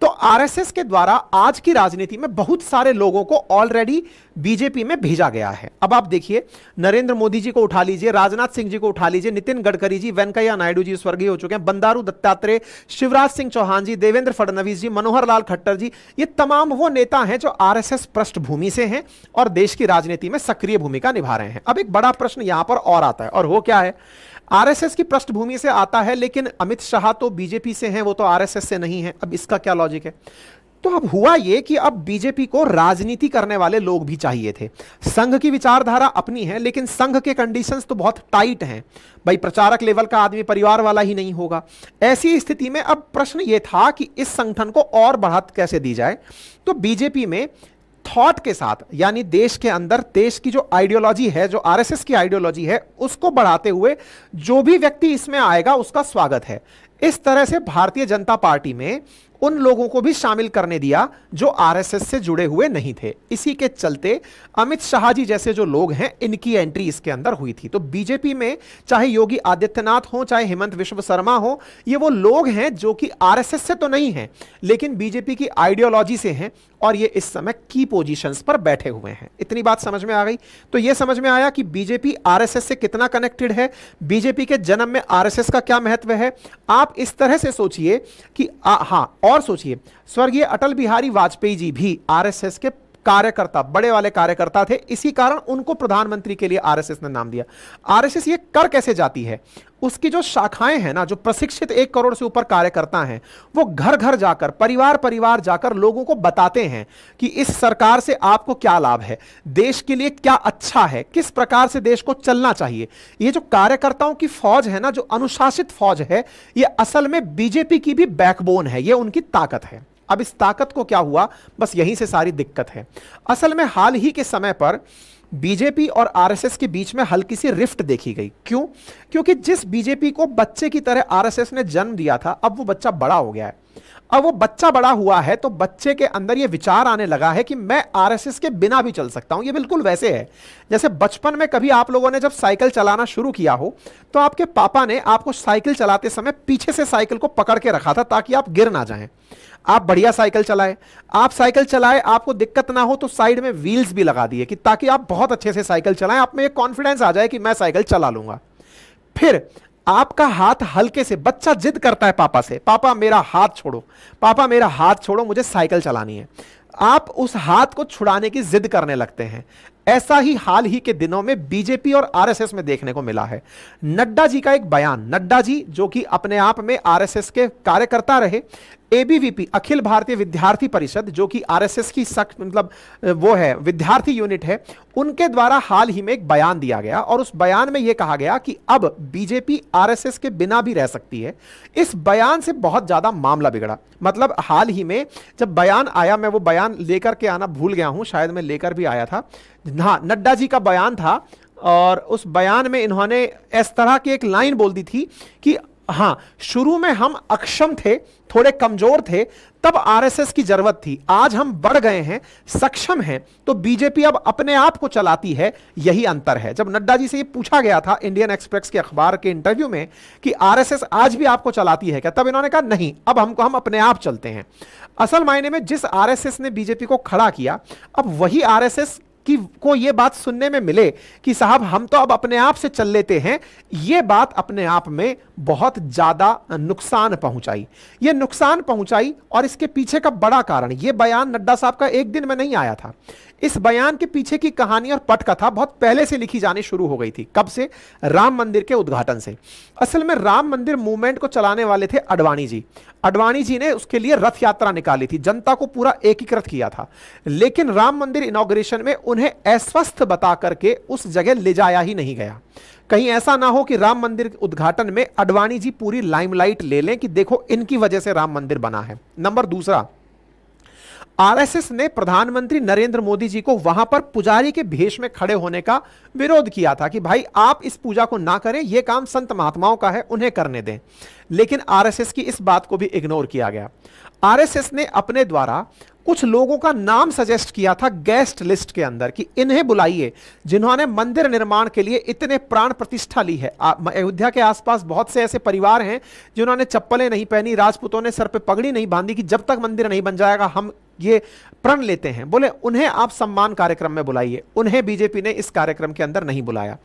तो आरएसएस के द्वारा आज की राजनीति में बहुत सारे लोगों को ऑलरेडी बीजेपी में भेजा गया है। अब आप देखिए, नरेंद्र मोदी जी को उठा लीजिए, राजनाथ सिंह जी को उठा लीजिए, नितिन गडकरी जी, वेंकैया नायडू जी स्वर्गीय हो चुके हैं, बंदारू दत्तात्रेय, शिवराज सिंह चौहान जी, देवेंद्र फडणवीस जी, मनोहर लाल खट्टर जी, ये तमाम वो नेता हैं जो आरएसएस पृष्ठभूमि से हैं और देश की राजनीति में सक्रिय भूमिका निभा रहे हैं। अब एक बड़ा प्रश्न यहां पर और आता है, और वो क्या है? आरएसएस की पृष्ठभूमि से आता है, लेकिन अमित शाह तो बीजेपी से हैं, वो तो आरएसएस से नहीं है। अब इसका क्या लॉजिक है? तो अब हुआ ये कि अब बीजेपी को राजनीति करने वाले लोग भी चाहिए थे। संघ की विचारधारा अपनी है, लेकिन संघ के कंडीशंस तो बहुत टाइट हैं। भाई प्रचारक लेवल का आदमी परिवार वाला ही नहीं होगा। ऐसी स्थिति में अब प्रश्न यह था कि इस संगठन को और बढ़त कैसे दी जाए। तो बीजेपी में थॉट के साथ, यानी देश के अंदर देश की जो आइडियोलॉजी है, जो आरएसएस की आइडियोलॉजी है, उसको बढ़ाते हुए जो भी व्यक्ति इसमें आएगा उसका स्वागत है। इस तरह से भारतीय जनता पार्टी में उन लोगों को भी शामिल करने दिया जो आरएसएस से जुड़े हुए नहीं थे। इसी के चलते अमित शाह जी जैसे जो लोग हैं, इनकी एंट्री इसके अंदर हुई थी। तो बीजेपी में चाहे योगी आदित्यनाथ हो, चाहे हेमंत विश्व शर्मा हो, ये वो लोग हैं जो कि आरएसएस से तो नहीं हैं, लेकिन बीजेपी की आइडियोलॉजी से हैं, और ये इस समय की पोजीशंस पर बैठे हुए हैं। इतनी बात समझ में आ गई? तो ये समझ में आया कि बीजेपी आरएसएस से कितना कनेक्टेड है, बीजेपी के जन्म में आरएसएस का क्या महत्व है। आप इस तरह से सोचिए कि हां, और सोचिए, स्वर्गीय अटल बिहारी वाजपेयी जी भी आरएसएस के कार्यकर्ता, बड़े वाले कार्यकर्ता थे, इसी कारण उनको प्रधानमंत्री के लिए आरएसएस ने नाम दिया। आरएसएस ये कर कैसे जाती है? उसकी जो शाखाएं हैं ना, जो प्रशिक्षित 1 करोड़ से ऊपर कार्यकर्ता हैं, वो घर घर जाकर, परिवार परिवार जाकर लोगों को बताते हैं कि इस सरकार से आपको क्या लाभ है, देश के लिए क्या अच्छा है, किस प्रकार से देश को चलना चाहिए। ये जो कार्यकर्ताओं की फौज है ना, जो अनुशासित फौज है, ये असल में बीजेपी की भी बैकबोन है, ये उनकी ताकत है। अब इस ताकत को क्या हुआ, बस यहीं से सारी दिक्कत है। असल में हाल ही के समय पर बीजेपी और आरएसएस के बीच में हल्की सी रिफ्ट देखी गई। क्यों? क्योंकि जिस बीजेपी को बच्चे की तरह आरएसएस ने जन्म दिया था, अब वो बच्चा बड़ा हो गया है। अब वो बच्चा बड़ा हुआ है तो बच्चे के अंदर ये विचार आने लगा है कि मैं आरएसएस के बिना भी चल सकता हूं। ये बिल्कुल वैसे है जैसे बचपन में कभी आप लोगों ने जब साइकिल चलाना शुरू किया हो, तो आपके पापा ने आपको साइकिल चलाते समय पीछे से साइकिल को पकड़ के रखा था ताकि आप गिर ना जाएं। आप बढ़िया साइकिल चलाए, आप साइकिल चलाए, आपको दिक्कत ना हो तो साइड में व्हील्स भी लगा दिए कि ताकि आप बहुत अच्छे से साइकिल चलाएं, आप में एक कॉन्फिडेंस आ जाए कि मैं साइकिल चला लूंगा। फिर आपका हाथ हल्के से, बच्चा जिद करता है पापा से, पापा मेरा हाथ छोड़ो, पापा मेरा हाथ छोड़ो, मुझे साइकिल चलानी है। आप उस हाथ को छुड़ाने की जिद करने लगते हैं। ऐसा ही हाल ही के दिनों में बीजेपी और आरएसएस में देखने को मिला है। नड्डा जी का एक बयान, नड्डा जी जो कि अपने आप में आरएसएस के कार्यकर्ता रहे, एबीवीपी अखिल भारतीय विद्यार्थी परिषद जो कि आरएसएस की मतलब वो है, विद्यार्थी यूनिट है, उनके द्वारा हाल ही में एक बयान दिया गया और उस बयान में यह कहा गया कि अब बीजेपी आरएसएस के बिना भी रह सकती है। इस बयान से बहुत ज्यादा मामला बिगड़ा। मतलब हाल ही में जब बयान आया, मैं वो बयान लेकर के आना भूल गया हूं, शायद मैं लेकर भी आया था। हाँ, नड्डा जी का बयान था और उस बयान में इन्होंने इस तरह की एक लाइन बोल दी थी कि हाँ, शुरू में हम अक्षम थे, थोड़े कमजोर थे, तब आरएसएस की जरूरत थी, आज हम बढ़ गए हैं, सक्षम हैं, तो बीजेपी अब अपने आप को चलाती है, यही अंतर है। जब नड्डा जी से ये पूछा गया था इंडियन एक्सप्रेस के अखबार के इंटरव्यू में कि आरएसएस आज भी आपको चलाती है क्या, तब इन्होंने कहा नहीं, अब हम अपने आप चलते हैं। असल मायने में जिस आरएसएस ने बीजेपी को खड़ा किया, अब वही आरएसएस कि को यह बात सुनने में मिले कि साहब हम तो अब अपने आप से चल लेते हैं, यह बात अपने आप में बहुत ज्यादा नुकसान पहुंचाई। यह नुकसान पहुंचाई और इसके पीछे का बड़ा कारण, यह बयान नड्डा साहब का एक दिन में नहीं आया था। इस बयान के पीछे की कहानी और पटकथा बहुत पहले से लिखी जानी शुरू हो गई थी। कब से? राम मंदिर के उद्घाटन से। असल में राम मंदिर मूवमेंट को चलाने वाले थे अडवाणी जी। अडवाणी जी ने उसके लिए रथ यात्रा निकाली थी, जनता को पूरा एकीकृत किया था, लेकिन राम मंदिर इनॉग्रेशन में उन्हें अस्वस्थ बता करके उस जगह ले जाया ही नहीं गया। कहीं ऐसा ना हो कि राम मंदिर के उद्घाटन में अडवाणी जी पूरी लाइमलाइट ले लें कि देखो इनकी वजह से राम मंदिर बना है। नंबर दूसरा, आरएसएस ने प्रधानमंत्री नरेंद्र मोदी जी को वहां पर पुजारी के भेष में खड़े होने का विरोध किया था कि भाई आप इस पूजा को ना करें, यह काम संत महात्माओं का है, उन्हें करने दें। लेकिन आरएसएस की इस बात को भी इग्नोर किया गया। आरएसएस ने अपने द्वारा कुछ लोगों का नाम सजेस्ट किया था गेस्ट लिस्ट के अंदर कि इन्हें बुलाइए, जिन्होंने मंदिर निर्माण के लिए इतने प्राण प्रतिष्ठा ली है। अयोध्या के आसपास बहुत से ऐसे परिवार हैं जिन्होंने चप्पलें नहीं पहनी, राजपूतों ने सर पे पगड़ी नहीं बांधी कि जब तक मंदिर नहीं बन जाएगा हम ये प्रण लेते हैं। बोले उन्हें आप सम्मान कार्यक्रम में बुलाइए, उन्हें बीजेपी ने इस कार्यक्रम के अंदर नहीं बुलाया।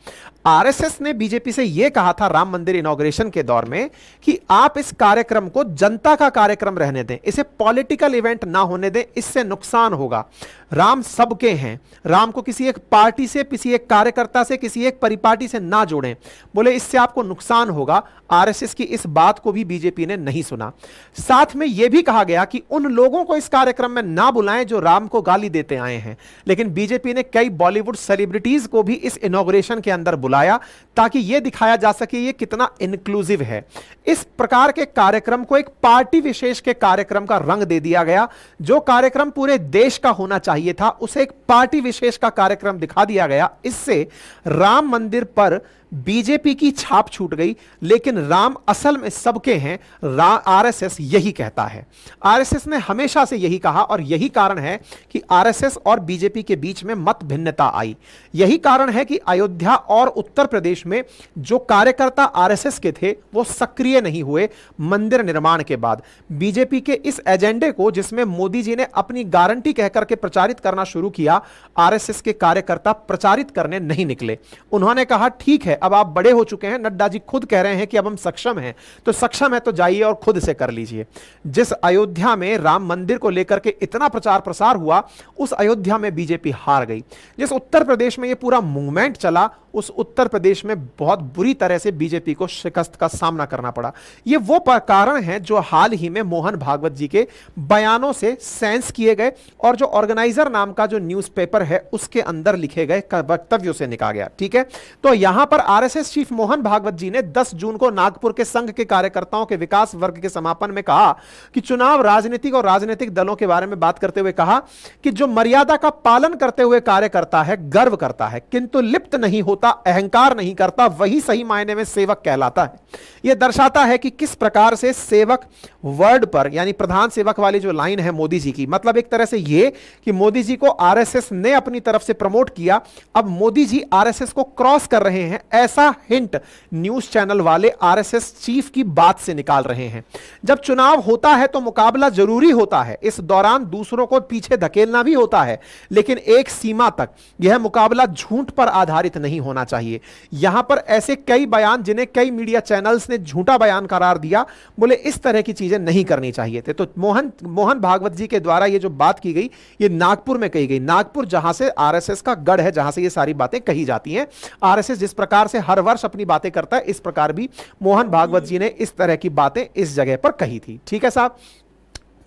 आरएसएस ने बीजेपी से यह कहा था राम मंदिर इनॉग्रेशन के दौर में कि आप इस कार्यक्रम को जनता का कार्यक्रम रहने दें, इसे पॉलिटिकल इवेंट ना होने दें, इससे नुकसान होगा। राम सबके हैं, राम को किसी एक पार्टी से, किसी एक कार्यकर्ता से, किसी एक परिपाटी से ना जोड़ें, बोले इससे आपको नुकसान होगा। आरएसएस की इस बात को भी बीजेपी ने नहीं सुना। साथ में यह भी कहा गया कि उन लोगों को इस कार्यक्रम में ना बुलाएं जो राम को गाली देते आए हैं। लेकिन बीजेपी ने कई बॉलीवुड सेलिब्रिटीज को भी इस इनॉग्रेशन के अंदर बुलाया ताकि यह दिखाया जा सके ये कितना इंक्लूसिव है। इस प्रकार के कार्यक्रम को एक पार्टी विशेष के कार्यक्रम का रंग दे दिया गया। जो कार्यक्रम पूरे देश का होना चाहिए था उसे एक पार्टी विशेष का कार्यक्रम दिखा दिया गया। इससे राम मंदिर पर बीजेपी की छाप छूट गई। लेकिन राम असल में सबके हैं, आरएसएस यही कहता है। आरएसएस ने हमेशा से यही कहा और यही कारण है कि आरएसएस और बीजेपी के बीच में मत भिन्नता आई। यही कारण है कि अयोध्या और उत्तर प्रदेश में जो कार्यकर्ता आरएसएस के थे वो सक्रिय नहीं हुए मंदिर निर्माण के बाद। बीजेपी के इस एजेंडे को, जिसमें मोदी जी ने अपनी गारंटी कहकर के प्रचारित करना शुरू किया, आरएसएस के कार्यकर्ता प्रचारित करने नहीं निकले। उन्होंने कहा ठीक है, अब आप बड़े हो चुके हैं, नड्डा जी खुद कह रहे हैं कि अब हम सक्षम हैं, तो सक्षम है तो जाइए और खुद से कर लीजिए। जिस अयोध्या में राम मंदिर को लेकर के इतना प्रचार प्रसार हुआ, उस अयोध्या में बीजेपी हार गई। जिस उत्तर प्रदेश में यह पूरा मूवमेंट चला, उस उत्तर प्रदेश में बहुत बुरी तरह से बीजेपी को शिकस्त का सामना करना पड़ा। यह वो कारण है जो हाल ही में मोहन भागवत जी के बयानों से सेंस किए गए और जो ऑर्गेनाइजर नाम का जो न्यूज़पेपर है उसके अंदर लिखे गए वक्तव्यों से निकाला गया। ठीक है, तो यहां पर आरएसएस चीफ मोहन भागवत जी ने 10 जून को नागपुर के संघ के कार्यकर्ताओं के विकास वर्ग के समापन में कहा कि चुनाव राजनीतिक और राजनीतिक दलों के बारे में बात करते हुए कहा कि जो मर्यादा का पालन करते हुए कार्य करता है, गर्व करता है, किंतु लिप्त नहीं होता, अहंकार नहीं करता, वही सही मायने में सेवक कहलाता है। यह दर्शाता है कि किस प्रकार से सेवक वर्ड पर, यानी प्रधान सेवक वाली जो लाइन है मोदी जी की, मतलब एक तरह से यह कि मोदी जी को आरएसएस ने अपनी तरफ से प्रमोट किया, अब मोदी जी आरएसएस को क्रॉस कर रहे हैं, ऐसा हिंट न्यूज चैनल वाले आरएसएस चीफ की बात से निकाल रहे हैं। जब चुनाव होता है तो मुकाबला जरूरी होता है, इस दौरान दूसरों को पीछे धकेलना भी होता है, लेकिन एक सीमा तक यह मुकाबला झूठ पर आधारित नहीं होना चाहिए। यहां पर ऐसे कई बयान जिन्हें कई मीडिया चैनल्स ने झूठा बयान करार दिया, बोले इस तरह की चीजें नहीं करनी चाहिए थे। तो मोहन भागवत जी के द्वारा यह जो बात की गई, यह नागपुर में कही गई। नागपुर जहां से आरएसएस का गढ़ है, जहां से ये सारी बातें कही जाती हैं। आरएसएस जिस प्रकार से हर वर्ष अपनी बातें करता है, इस प्रकार भी मोहन भागवत जी ने इस तरह की बातें इस जगह पर कही थी। ठीक है साहब,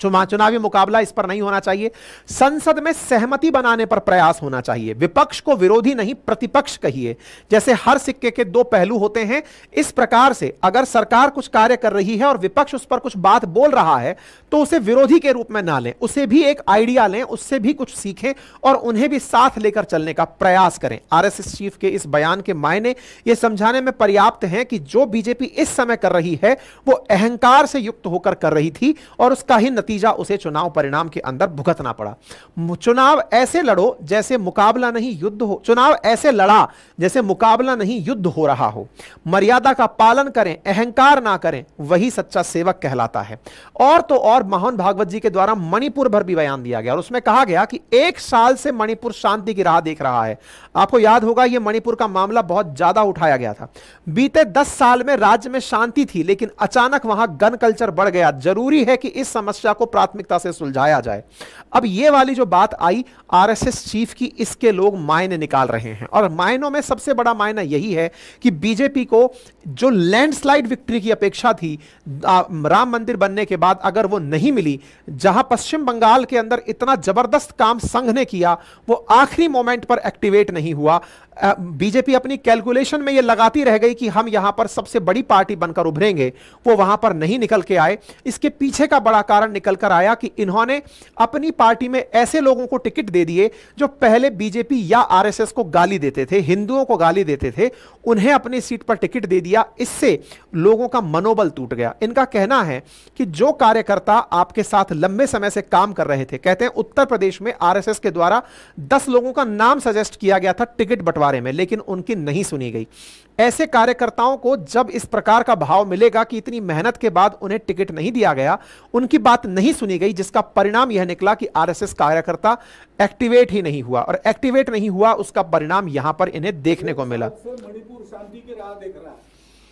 चुनावी मुकाबला इस पर नहीं होना चाहिए। संसद में सहमति बनाने पर प्रयास होना चाहिए। विपक्ष को विरोधी नहीं प्रतिपक्ष कहिए। जैसे हर सिक्के के दो पहलू होते हैं, इस प्रकार से अगर सरकार कुछ कार्य कर रही है और विपक्ष उस पर कुछ बात बोल रहा है तो उसे विरोधी के रूप में ना लें, उसे भी एक आइडिया लें, उससे भी कुछ सीखें और उन्हें भी साथ लेकर चलने का प्रयास करें। आरएसएस चीफ के इस बयान के मायने यह समझाने में पर्याप्त हैं कि जो बीजेपी इस समय कर रही है वो अहंकार से युक्त होकर कर रही थी और उसका ही नतीजा उसे चुनाव परिणाम के अंदर भुगतना पड़ा। चुनाव ऐसे लड़ो जैसे मुकाबला नहीं युद्ध हो, चुनाव ऐसे लड़ा जैसे मुकाबला नहीं युद्ध हो रहा हो। मर्यादा का पालन करें, अहंकार ना करें, वही सच्चा सेवक कहलाता है। और तो और मोहन भागवत जी के द्वारा मणिपुर भर भी बयान दिया गया और उसमें कहा गया कि 1 साल से मणिपुर शांति की राह देख रहा है। आपको याद होगा यह मणिपुर का मामला बहुत ज्यादा उठाया गया था। बीते 10 साल में राज्य में शांति थी, लेकिन अचानक वहां गन कल्चर बढ़ गया। जरूरी है कि इस समस्या को प्राथमिकता से सुलझाया जाए। अब यह वाली जो बात आई आरएसएस चीफ की, इसके लोग मायने निकाल रहे हैं और मायनों में सबसे बड़ा मायना यही है कि बीजेपी को जो लैंडस्लाइड विक्ट्री की अपेक्षा थी राम मंदिर बनने के बाद, अगर वो नहीं मिली, जहां पश्चिम बंगाल के अंदर इतना जबरदस्त काम संघ ने किया वो आखिरी मोमेंट पर एक्टिवेट नहीं हुआ। बीजेपी अपनी कैलकुलेशन में ये लगाती रह गई कि हम यहां पर सबसे बड़ी पार्टी बनकर उभरेंगे, वो वहां पर नहीं निकल के आए। इसके पीछे का बड़ा कारण निकल कर आया कि इन्होंने अपनी पार्टी में ऐसे लोगों को टिकट दे दिए जो पहले बीजेपी या आरएसएस को गाली देते थे, हिंदुओं को गाली देते थे, उन्हें अपनी सीट पर टिकट दे दिया। इससे लोगों का मनोबल टूट गया। इनका कहना है कि जो कार्यकर्ता आपके साथ लंबे समय से काम कर रहे थे, कहते हैं उत्तर प्रदेश में आरएसएस के द्वारा 10 लोगों का नाम सजेस्ट किया गया था टिकट बंटवारे में, लेकिन उनकी नहीं सुनी गई। ऐसे कार्यकर्ताओं को जब इस प्रकार का भाव मिलेगा कि इतनी मेहनत के बाद उन्हें टिकट नहीं दिया गया, उनकी बात नहीं सुनी गई, जिसका परिणाम यह निकला कि आरएसएस कार्यकर्ता एक्टिवेट ही नहीं हुआ और एक्टिवेट नहीं हुआ, उसका परिणाम यहां पर इन्हें देखने को मिला। मणिपुर शांति की राह देख रहा है,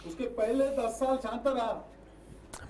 उसके पहले 10 साल शांत रहा।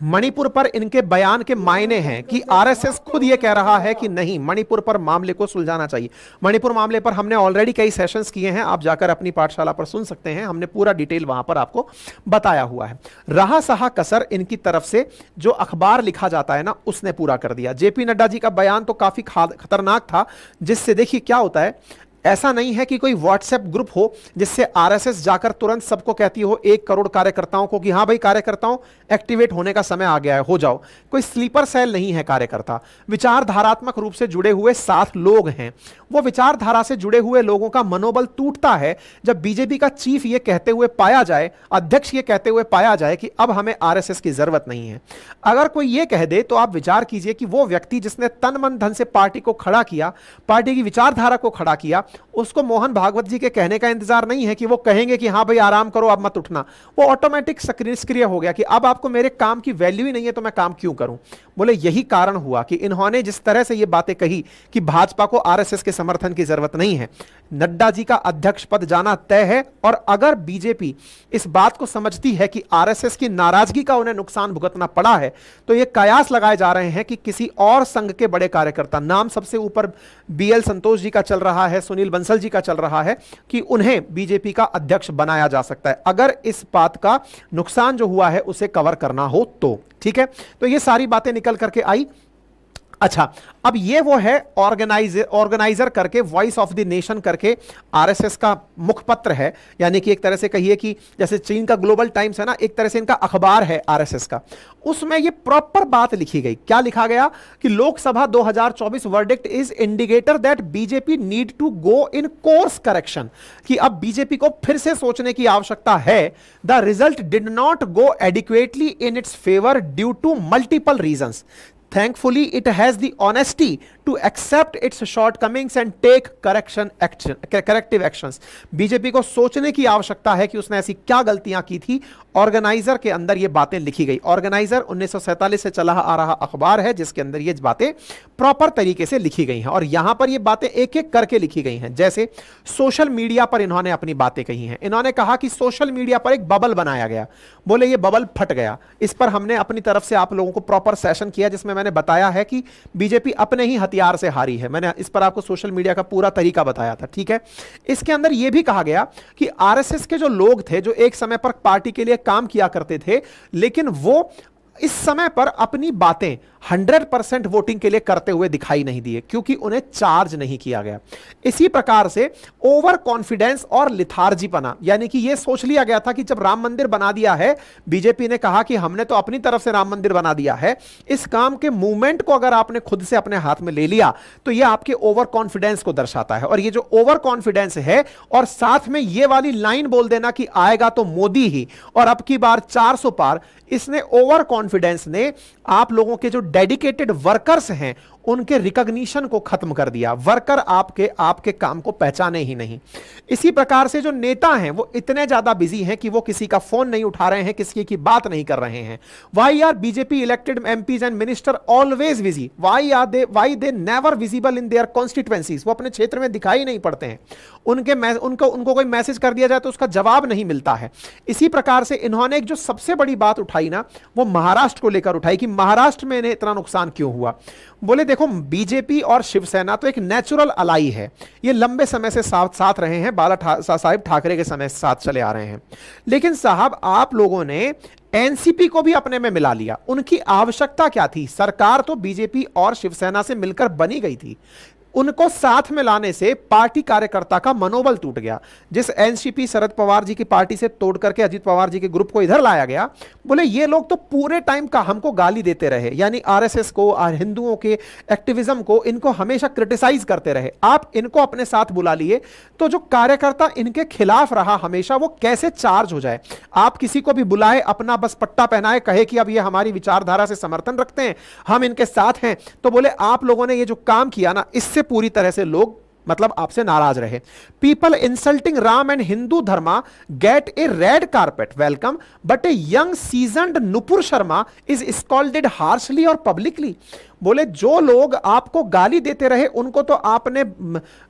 मणिपुर पर इनके बयान के मायने हैं कि आरएसएस खुद यह कह रहा है कि नहीं, मणिपुर पर मामले को सुलझाना चाहिए। मणिपुर मामले पर हमने ऑलरेडी कई सेशंस किए हैं, आप जाकर अपनी पाठशाला पर सुन सकते हैं, हमने पूरा डिटेल वहां पर आपको बताया हुआ है। रहा सहा कसर इनकी तरफ से जो अखबार लिखा जाता है ना, उसने पूरा कर दिया। जेपी नड्डा जी का बयान तो काफी खतरनाक था, जिससे देखिए क्या होता है। ऐसा नहीं है कि कोई व्हाट्सएप ग्रुप हो जिससे आरएसएस जाकर तुरंत सबको कहती हो 1 करोड़ कार्यकर्ताओं को कि हां भाई कार्यकर्ताओं एक्टिवेट होने का समय आ गया है, हो जाओ। कोई स्लीपर सेल नहीं है कार्यकर्ता, विचारधारात्मक रूप से जुड़े हुए 7 लोग हैं। वो विचारधारा से जुड़े हुए लोगों का मनोबल टूटता है जब बीजेपी का चीफ ये कहते हुए पाया जाए, अध्यक्ष ये कहते हुए पाया जाए कि अब हमें आरएसएस की जरूरत नहीं है। अगर कोई ये कह दे तो आप विचार कीजिए कि वो व्यक्ति जिसने तन मन धन से पार्टी को खड़ा किया, पार्टी की विचारधारा को खड़ा किया, उसको मोहन भागवत जी के कहने का इंतजार नहीं है कि वो कहेंगे कि हां भाई आराम करो अब मत उठना। वो ऑटोमेटिक निष्क्रिय हो गया कि अब आपको मेरे काम की वैल्यू ही नहीं है तो मैं काम क्यों करूं। बोले यही कारण हुआ कि इन्होंने जिस तरह से ये बातें कही कि भाजपा को आरएसएस के समर्थन की जरूरत नहीं है, नड्डा जी का अध्यक्ष पद जाना तय है। और अगर बीजेपी इस बात को समझती है कि आरएसएस की नाराजगी का उन्हें नुकसान भुगतना पड़ा है, तो ये कयास लगाए जा रहे हैं कि किसी और संघ के बड़े कार्यकर्ता, नाम सबसे ऊपर बीएल संतोष जी का चल रहा है, सुनील बंसल जी का चल रहा है, कि उन्हें बीजेपी का अध्यक्ष बनाया जा सकता है अगर इस बात का नुकसान जो हुआ है उसे कवर करना हो तो। ठीक है, तो ये सारी बातें निकल करके आई। अच्छा, अब ये वो है ऑर्गेनाइजर करके, वॉइस ऑफ द नेशन करके आरएसएस का मुखपत्र है, यानी कि एक तरह से कहिए कि जैसे चीन का ग्लोबल टाइम्स है ना, एक तरह से इनका अखबार है आरएसएस का। उसमें ये प्रॉपर बात लिखी गई। क्या लिखा गया कि Lok Sabha 2024 verdict is indicator that BJP need to go in course correction, कि अब बीजेपी को फिर से सोचने की आवश्यकता है। The result did not go adequately in its favour due to multiple reasons. Thankfully, it has the honesty to accept its shortcomings and take corrective actions. BJP को सोचने की आवश्यकता है कि उसने ऐसी क्या गलतियां की थी। ऑर्गेनाइजर के अंदर ये बातें लिखी गई। ऑर्गेनाइजर 1947 से चला आ रहा अखबार है जिसके अंदर ये बातें प्रॉपर तरीके से लिखी गई हैं और यहां पर ये बातें एक एक करके लिखी गई हैं। जैसे सोशल मीडिया पर इन्होंने अपनी बातें कही हैं। इन्होंने कहा कि सोशल मीडिया पर एक बबल बनाया गया, बोले ये बबल फट गया। इस पर हमने अपनी तरफ से आप लोगों को प्रॉपर सेशन किया जिसमें मैंने बताया है कि बीजेपी अपने ही हथियार से हारी है। मैंने इस पर आपको सोशल मीडिया का पूरा तरीका बताया था। ठीक है, इसके अंदर यह भी कहा गया कि आरएसएस के जो लोग थे जो एक समय पर पार्टी के लिए काम किया करते थे, लेकिन वो इस समय पर अपनी बातें 100% वोटिंग के लिए करते हुए दिखाई नहीं दिए क्योंकि उन्हें चार्ज नहीं किया गया। इसी प्रकार से ओवर कॉन्फिडेंस और लिथार्जीपना, यानी कि यह सोच लिया गया था कि जब राम मंदिर बना दिया है, बीजेपी ने कहा कि हमने तो अपनी तरफ से राम मंदिर बना दिया है, इस काम के मूवमेंट को अगर आपने खुद से अपने हाथ में ले लिया तो यह आपके ओवर कॉन्फिडेंस को दर्शाता है। और ये जो ओवर कॉन्फिडेंस है और साथ में यह वाली लाइन बोल देना कि आएगा तो मोदी ही और अब की बार 400 पार, इसने ओवर कॉन्फिडेंस ने आप लोगों के जो डेडिकेटेड वर्कर्स हैं उनके रिकॉग्निशन को खत्म कर दिया। वर्कर आपके काम को पहचाने ही नहीं। इसी प्रकार से जो नेता हैं वो इतने ज्यादा बिजी हैं कि वो किसी का फोन नहीं उठा रहे हैं, किसी की बात नहीं कर रहे हैं। Why are BJP elected MPs and minister always busy? Why they never visible in their constituencies? वो अपने क्षेत्र में दिखाई नहीं पड़ते हैं। उनको कोई मैसेज कर दिया जाए तो उसका जवाब नहीं मिलता है। इसी प्रकार से इन्होंने एक जो सबसे बड़ी बात उठाई ना, वो महाराष्ट्र को लेकर उठाई कि महाराष्ट्र में इन्हें इतना नुकसान क्यों हुआ। बोले देखो, बीजेपी और शिवसेना तो एक नेचुरल अलाई है, ये लंबे समय से साथ रहे हैं, साहब ठाकरे के समय से साथ चले आ रहे हैं। लेकिन साहब आप लोगों ने एनसीपी को भी अपने में मिला लिया। उनकी आवश्यकता क्या थी? सरकार तो बीजेपी और शिवसेना से मिलकर बनी गई थी। उनको साथ में लाने से पार्टी कार्यकर्ता का मनोबल टूट गया। जिस एनसीपी शरद पवार जी की पार्टी से तोड़ करके अजित पवार जी के ग्रुप को इधर लाया गया, बोले ये लोग तो पूरे टाइम का हमको गाली देते रहे, यानी आरएसएस को और हिंदुओं के एक्टिविज्म को इनको हमेशा क्रिटिसाइज करते रहे। आप इनको अपने साथ बुला लिए तो जो कार्यकर्ता इनके खिलाफ रहा हमेशा, वो कैसे चार्ज हो जाए? आप किसी को भी बुलाए, अपना बस पट्टा पहनाए, कहे कि अब ये हमारी विचारधारा से समर्थन रखते हैं, हम इनके साथ हैं, तो बोले आप लोगों ने ये जो काम किया ना, इससे पूरी तरह से लोग मतलब आपसे नाराज रहे। People insulting Ram and Hindu Dharma gate A red carpet welcome, but a young seasoned Nupur Sharma is scolded harshly और पब्लिकली। बोले जो लोग आपको गाली देते रहे उनको तो आपने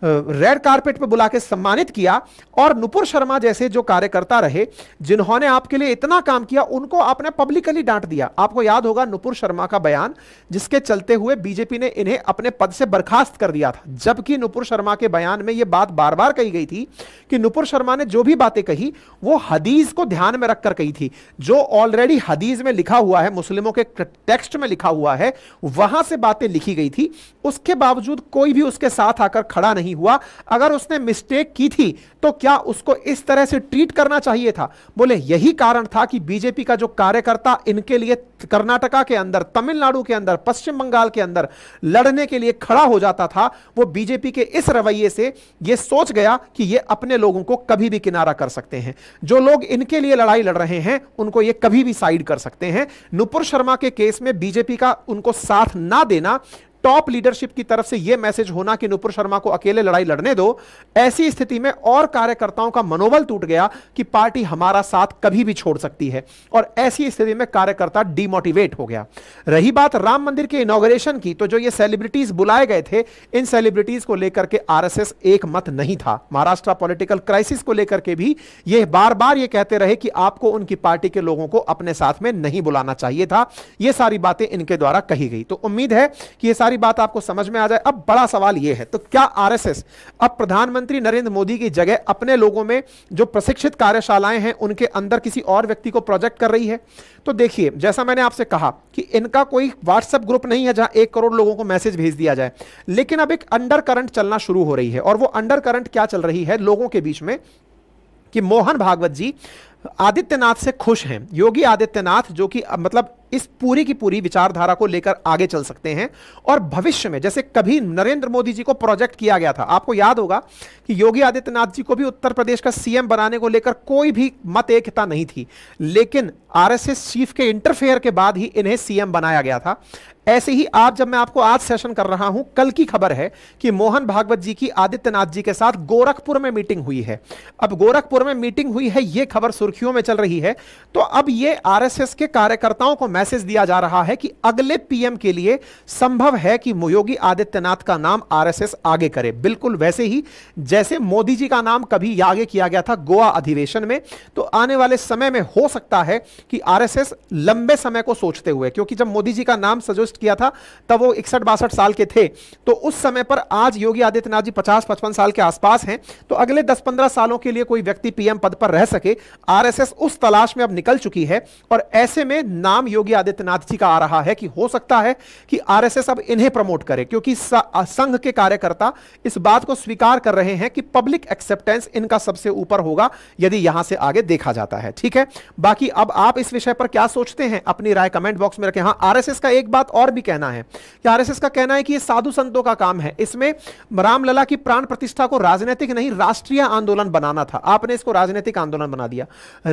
रेड कारपेट पे बुला के सम्मानित किया, और नुपुर शर्मा जैसे जो कार्यकर्ता रहे जिन्होंने आपके लिए इतना काम किया, उनको आपने पब्लिकली डांट दिया। आपको याद होगा नुपुर शर्मा का बयान, जिसके चलते हुए बीजेपी ने इन्हें अपने पद से बर्खास्त कर दिया था। जबकि नुपुर शर्मा के बयान में यह बात बार बार कही गई थी कि नुपुर शर्मा ने जो भी बातें कही वो हदीस को ध्यान में रखकर कही थी। जो ऑलरेडी हदीस में लिखा हुआ है, मुस्लिमों के टेक्स्ट में लिखा हुआ है, वहां से बातें लिखी गई थी। उसके बावजूद कोई भी उसके साथ आकर खड़ा नहीं हुआ। अगर उसने मिस्टेक की थी तो क्या उसको इस तरह से ट्रीट करना चाहिए था? बोले यही कारण था कि बीजेपी का जो कार्यकर्ता इनके लिए कर्नाटका के अंदर, तमिलनाडु के अंदर, पश्चिम बंगाल के अंदर लड़ने के लिए खड़ा हो जाता था, वो बीजेपी के इस रवैये से ये सोच गया कि ये अपने लोगों को कभी भी किनारा कर सकते हैं। जो लोग इनके लिए लड़ाई लड़ रहे हैं उनको ये कभी भी साइड कर सकते हैं। नुपुर शर्मा के केस में बीजेपी का उनको साथ ना देना, टॉप लीडरशिप की तरफ से यह मैसेज होना कि नुपुर शर्मा को अकेले लड़ाई लड़ने दो, ऐसी स्थिति में और कार्यकर्ताओं का मनोबल टूट गया कि पार्टी हमारा साथ कभी भी छोड़ सकती है, और ऐसी स्थिति में कार्यकर्ता डिमोटिवेट हो गया। रही बात राम मंदिर के इनॉग्रेशन की, तो जो ये सेलिब्रिटीज बुलाए गए थे, इन सेलिब्रिटीज को लेकर के आरएसएस एक मत नहीं था। महाराष्ट्र पॉलिटिकल क्राइसिस को लेकर के भी ये बार बार ये कहते रहे कि आपको उनकी पार्टी के लोगों को अपने साथ में नहीं बुलाना चाहिए था। ये सारी बातें इनके द्वारा कही गई। तो उम्मीद है कि ये सारी बात आपको समझ में आ जाए। अब बड़ा सवाल यह है, तो क्या आरएसएस अब प्रधानमंत्री नरेंद्र मोदी की जगह अपने लोगों में जो प्रशिक्षित कार्यशालाएं हैं उनके अंदर किसी और व्यक्ति को प्रोजेक्ट कर रही है? तो देखिए, जैसा मैंने आपसे कहा कि इनका कोई व्हाट्सएप ग्रुप नहीं है जहां 1 करोड़ लोगों को मैसेज भेज दिया जाए, लेकिन अब एक अंडर करंट चलना शुरू हो रही है। और वो अंडर करंट क्या चल रही है लोगों के बीच में कि मोहन भागवत जी आदित्यनाथ से खुश हैं। योगी आदित्यनाथ जो कि मतलब इस पूरी की पूरी विचारधारा को लेकर आगे चल सकते हैं, और भविष्य में जैसे कभी नरेंद्र मोदी जी को प्रोजेक्ट किया गया था, आपको याद होगा कि योगी आदित्यनाथ जी को भी उत्तर प्रदेश का सीएम बनाने को लेकर कोई भी मत एकता नहीं थी, लेकिन आरएसएस चीफ के इंटरफेयर के बाद ही इन्हें सीएम बनाया गया था। ऐसे ही आज जब मैं आपको आज सेशन कर रहा हूं, कल की खबर है कि मोहन भागवत जी की आदित्यनाथ जी के साथ गोरखपुर में मीटिंग हुई है। अब गोरखपुर में मीटिंग हुई है, यह खबर सुर्खियों में चल रही है। तो अब यह आरएसएस के कार्यकर्ताओं को मैसेज दिया जा रहा है कि अगले पीएम के लिए संभव है कि योगी आदित्यनाथ का नाम आरएसएस आगे करे, बिल्कुल वैसे ही जैसे मोदी जी का नाम कभी आगे किया गया था गोवा अधिवेशन में। तो आने वाले समय में हो सकता है कि आरएसएस लंबे समय को सोचते हुए, क्योंकि जब मोदी जी का नाम सजेस्ट किया था तब वो 61-62 साल के थे, तो उस समय पर आज योगी आदित्यनाथ जी 50-55 साल के आसपास हैं। तो अगले 10-15 सालों के लिए कोई व्यक्ति पीएम पद पर रह सके, आरएसएस उस तलाश में अब निकल चुकी है। और ऐसे में नाम योगी आदित्यनाथ जी का आ रहा है कि हो सकता है कि आरएसएस अब इन्हें प्रमोट करे, क्योंकि संघ के कार्यकर्ता इस बात को स्वीकार कर रहे हैं कि पब्लिक एक्सेप्टेंस इनका सबसे ऊपर होगा यदि यहां से आगे देखा जाता है। ठीक है, बाकी अब आप इस विषय पर क्या सोचते हैं अपनी राय कमेंट बॉक्स में रखें। हां, आरएसएस का एक बात और भी कहना है कि आरएसएस का कहना है कि ये साधु संतों का काम है, इसमें रामलला की प्राण प्रतिष्ठा को राजनीतिक नहीं राष्ट्रीय आंदोलन बनाना था, आपने इसको राजनीतिक आंदोलन बना दिया।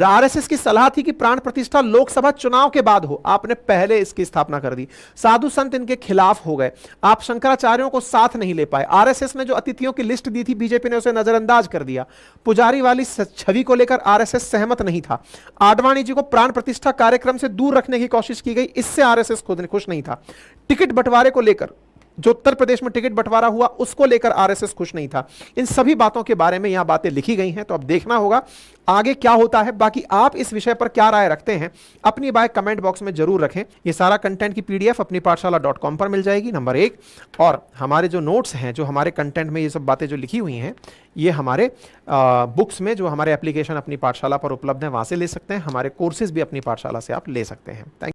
आरएसएस की सलाह थी कि प्राण प्रतिष्ठा लोकसभा चुनाव के बाद हो, आपने पहले इसकी स्थापना कर दी। साधु संत इनके खिलाफ हो गए, आप शंकराचार्यों को साथ नहीं ले पाए। आरएसएस ने जो अतिथियों की लिस्ट दी थी बीजेपी ने उसे नजरअंदाज कर दिया। पुजारी वाली छवि को लेकर आरएसएस सहमत नहीं था। आडवाणी जी को प्राण प्रतिष्ठा कार्यक्रम से दूर रखने की कोशिश की गई, इससे आरएसएस खुद खुश नहीं था। टिकट बंटवारे को लेकर, जो उत्तर प्रदेश में टिकट बंटवारा हुआ उसको लेकर आरएसएस खुश नहीं था। इन सभी बातों के बारे में यहां बातें लिखी गई हैं, तो अब देखना होगा आगे क्या होता है। बाकी आप इस विषय पर क्या राय रखते हैं, अपनी बात कमेंट बॉक्स में जरूर रखें। ये सारा कंटेंट की पीडीएफ अपनी पाठशाला.com पर मिल जाएगी, नंबर 1। और हमारे जो नोट्स हैं, जो हमारे कंटेंट में ये सब बातें जो लिखी हुई हैं, ये हमारे बुक्स में, जो हमारे एप्लीकेशन अपनी पाठशाला पर उपलब्ध है, वहां से ले सकते हैं। हमारे कोर्सेज भी अपनी पाठशाला से आप ले सकते हैं। थैंक